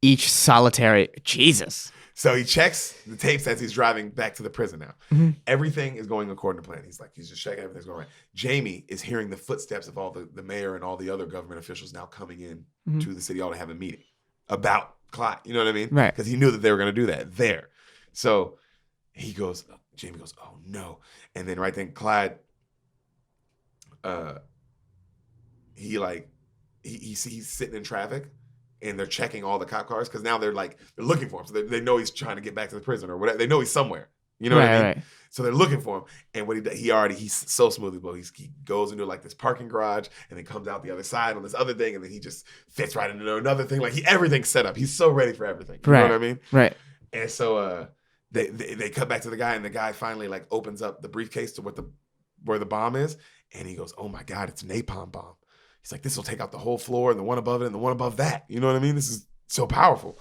each solitary. Jesus. So he checks the tapes as he's driving back to the prison now. Mm-hmm. Everything is going according to plan. He's just checking everything's going right. Jamie is hearing the footsteps of all the mayor and all the other government officials now coming in to the City Hall to have a meeting about Clyde. You know what I mean? Right. Because he knew that they were going to do that there. So Jamie goes, oh no. And then right then Clyde, he's sitting in traffic, and they're checking all the cop cars because now they're looking for him. So they know he's trying to get back to the prison or whatever. They know he's somewhere. You know what I mean? Right. So they're looking for him. And what he's so smoothly, but he goes into like this parking garage, and then comes out the other side on this other thing, and then he just fits right into another thing. Like everything's set up. He's so ready for everything. You know what I mean? Right. And so they cut back to the guy, and the guy finally like opens up the briefcase to where the bomb is, and he goes, "Oh my God, it's a napalm bomb." He's like, this will take out the whole floor, and the one above it, and the one above that. You know what I mean? This is so powerful.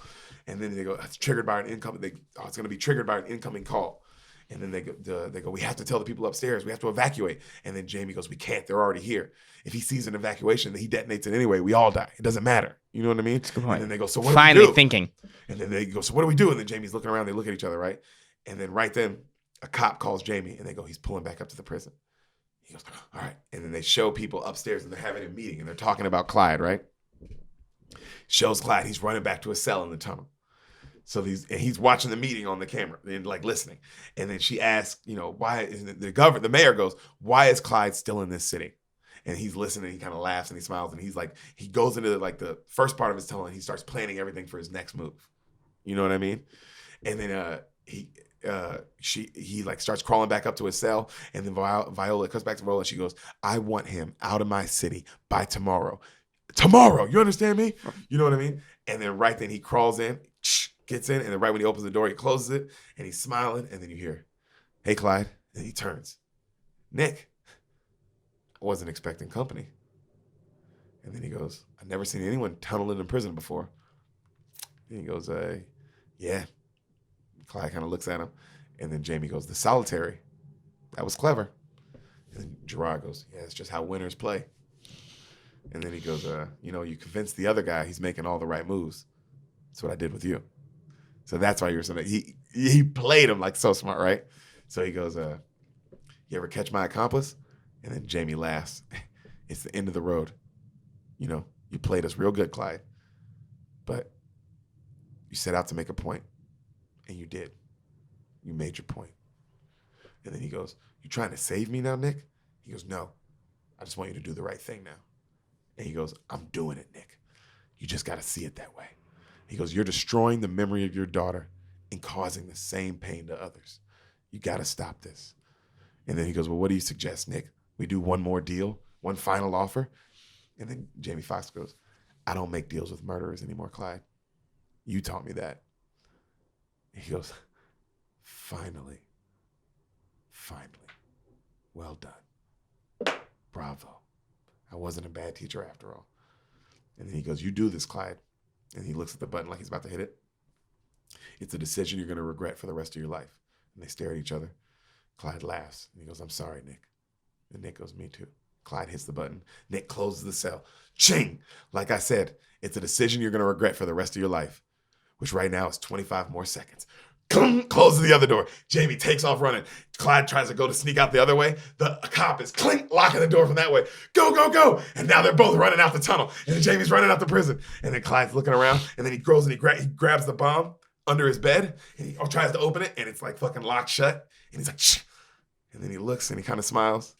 And then they go, it's triggered by an incoming. It's going to be triggered by an incoming call. And then they go, we have to tell the people upstairs. We have to evacuate. And then Jamie goes, we can't. They're already here. If he sees an evacuation, then he detonates it anyway. We all die. It doesn't matter. You know what I mean? That's a good point. And then they go, so what finally do we do? Thinking. And then they go, so what do we do? And then Jamie's looking around. They look at each other, right? And then right then, a cop calls Jamie, and they go, he's pulling back up to the prison. He goes, all right. And then they show people upstairs and they're having a meeting and they're talking about Clyde, right? Shows Clyde. He's running back to his cell in the tunnel. So he's watching the meeting on the camera and like listening. And then she asks, why is the mayor goes, why is Clyde still in this city? And he's listening. He kind of laughs and he smiles and he's like, he goes into like the first part of his tunnel and he starts planning everything for his next move. You know what I mean? And then he like starts crawling back up to his cell, and then Viola comes back to Viola and she goes, I want him out of my city by tomorrow. Tomorrow, you understand me? You know what I mean? And then right then he crawls in, gets in, and then right when he opens the door, he closes it, and he's smiling, and then you hear, hey, Clyde. And he turns. Nick, I wasn't expecting company. And then he goes, I've never seen anyone tunneling in prison before. And he goes, yeah. Clyde kind of looks at him. And then Jamie goes, the solitary. That was clever. And then Gerard goes, yeah, it's just how winners play. And then he goes, you convinced the other guy he's making all the right moves. That's what I did with you. So that's why you're so that he played him like so smart, right? So he goes, you ever catch my accomplice? And then Jamie laughs. It's the end of the road. You played us real good, Clyde. But you set out to make a point. And you did. You made your point. And then he goes, you trying to save me now, Nick? He goes, no. I just want you to do the right thing now. And he goes, I'm doing it, Nick. You just got to see it that way. He goes, you're destroying the memory of your daughter and causing the same pain to others. You got to stop this. And then he goes, well, what do you suggest, Nick? We do one more deal, one final offer? And then Jamie Foxx goes, I don't make deals with murderers anymore, Clyde. You taught me that. He goes, finally. Well done. Bravo. I wasn't a bad teacher after all. And then he goes, you do this, Clyde. And he looks at the button like he's about to hit it. It's a decision you're going to regret for the rest of your life. And they stare at each other. Clyde laughs. And he goes, I'm sorry, Nick. And Nick goes, me too. Clyde hits the button. Nick closes the cell. Ching! Like I said, it's a decision you're going to regret for the rest of your life, which right now is 25 more seconds. Closes the other door. Jamie takes off running. Clyde tries to go to sneak out the other way. The cop is locking the door from that way. Go, go, go. And now they're both running out the tunnel. And then Jamie's running out the prison. And then Clyde's looking around. And then he goes and he grabs the bomb under his bed. And he tries to open it. And it's like fucking locked shut. And he's like, shh. And then he looks and he kind of smiles.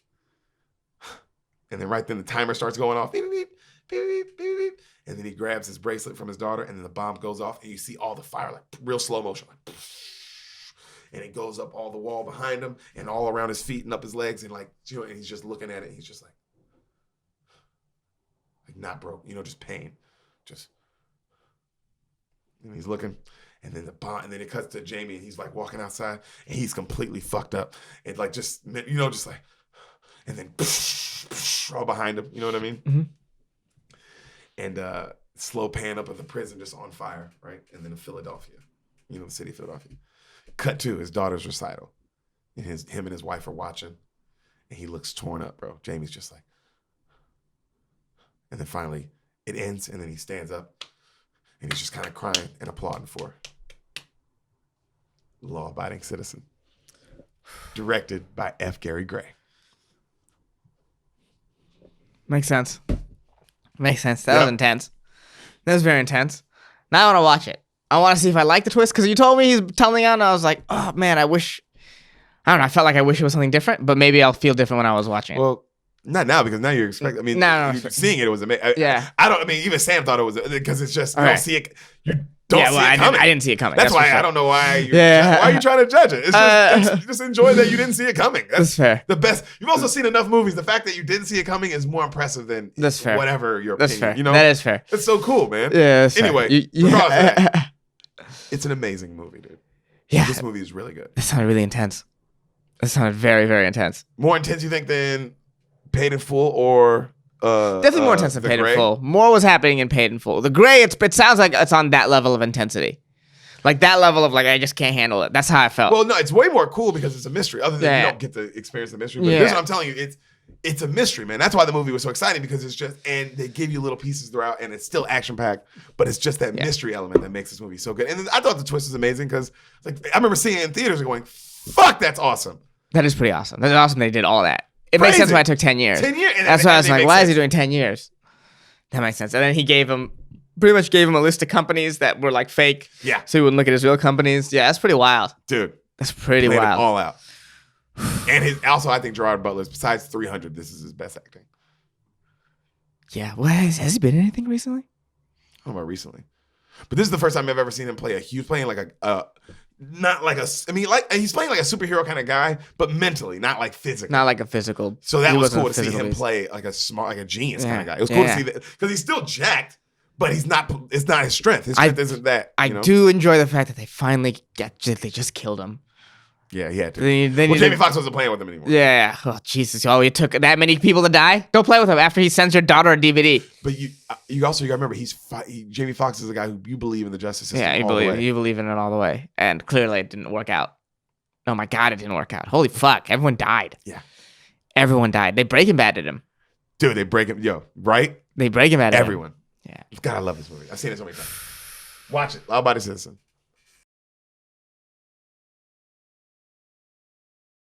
And then right then the timer starts going off. Beep, beep, beep, beep, beep, beep. And then he grabs his bracelet from his daughter, and then the bomb goes off, and you see all the fire, like real slow motion, like, and it goes up all the wall behind him, and all around his feet and up his legs, and like, and he's just looking at it, and he's just like not broke, just pain, and he's looking, and then the bomb, and then it cuts to Jamie, and he's like walking outside, and he's completely fucked up, and like just like, and then all behind him, you know what I mean? Mm-hmm. And slow pan up of the prison just on fire, right? And then in Philadelphia, the city of Philadelphia. Cut to his daughter's recital. And him and his wife are watching. And he looks torn up, bro. Jamie's just like. And then finally, it ends, and then he stands up. And he's just kind of crying and applauding for Law-Abiding Citizen. Directed by F. Gary Gray. Makes sense. That was intense. That was very intense. Now I want to watch it. I want to see if I like the twist, because you told me he's telling out, and I was like, oh man, I don't know, I felt like I wish it was something different, but maybe I'll feel different when I was watching it. Well, not now, because now you're expecting, I mean, no, seeing it was amazing. Yeah. Even Sam thought it was, because it's just, you right. don't see it, you don't see it coming. I didn't see it coming. That's why sure. I don't know why why are you trying to judge it? It's just, just enjoy that you didn't see it coming. That's fair. The best. You've also seen enough movies. The fact that you didn't see it coming is more impressive than that's fair. Whatever your that's opinion. Fair. That is fair. It's so cool, man. Yeah. Anyway, regardless of that, it's an amazing movie, dude. Yeah. This movie is really good. It sounded really intense. It sounded very, very intense. More intense, you think, than Paid in Full or definitely more intense than Paid Gray? in Full. More was happening in Paid in Full. The Gray, it sounds like it's on that level of intensity. Like that level of like, I just can't handle it. That's how I felt. Well, no, it's way more cool because it's a mystery. Other than you don't get to experience the mystery. But here's what I'm telling you. It's a mystery, man. That's why the movie was so exciting, because it's just, and they give you little pieces throughout, and it's still action-packed, but it's just that mystery element that makes this movie so good. And then I thought the twist was amazing, because like I remember seeing it in theaters and going, fuck, that's awesome. That is pretty awesome. That's awesome they did all that. it makes sense why it took 10 years. 10 years. That's why I was like, why is he doing 10 years? That makes sense. And then he pretty much gave him a list of companies that were like fake. Yeah. So he wouldn't look at his real companies. Yeah, that's pretty wild. Dude. That's pretty wild. It all out. And also, I think Gerard Butler's, besides 300, this is his best acting. Yeah. Well, has he been in anything recently? I don't know about recently. But this is the first time I've ever seen him play he was playing like he's playing like a superhero kind of guy, but mentally, not like physically. Not like a physical. So that was cool to see him play like a smart, like a genius kind of guy. It was cool to see that because he's still jacked, but it's not his strength. His strength isn't that. I do enjoy the fact that they finally they just killed him. Yeah, he had to. Jamie Foxx wasn't playing with him anymore. Yeah. Oh, Jesus. Oh, it took that many people to die? Go play with him after he sends your daughter a DVD. But you also got to remember, Jamie Foxx is a guy who you believe in the justice system. Yeah, you believe in it all the way. And clearly it didn't work out. Oh my God, it didn't work out. Holy fuck. Everyone died. Yeah. Everyone died. They Breaking Bad'd him. Dude, they break him. Yo, right? They Breaking Bad'd him. Everyone. Yeah. God, I love this movie. I've seen it so many times. Watch it. Law-Abiding Citizen.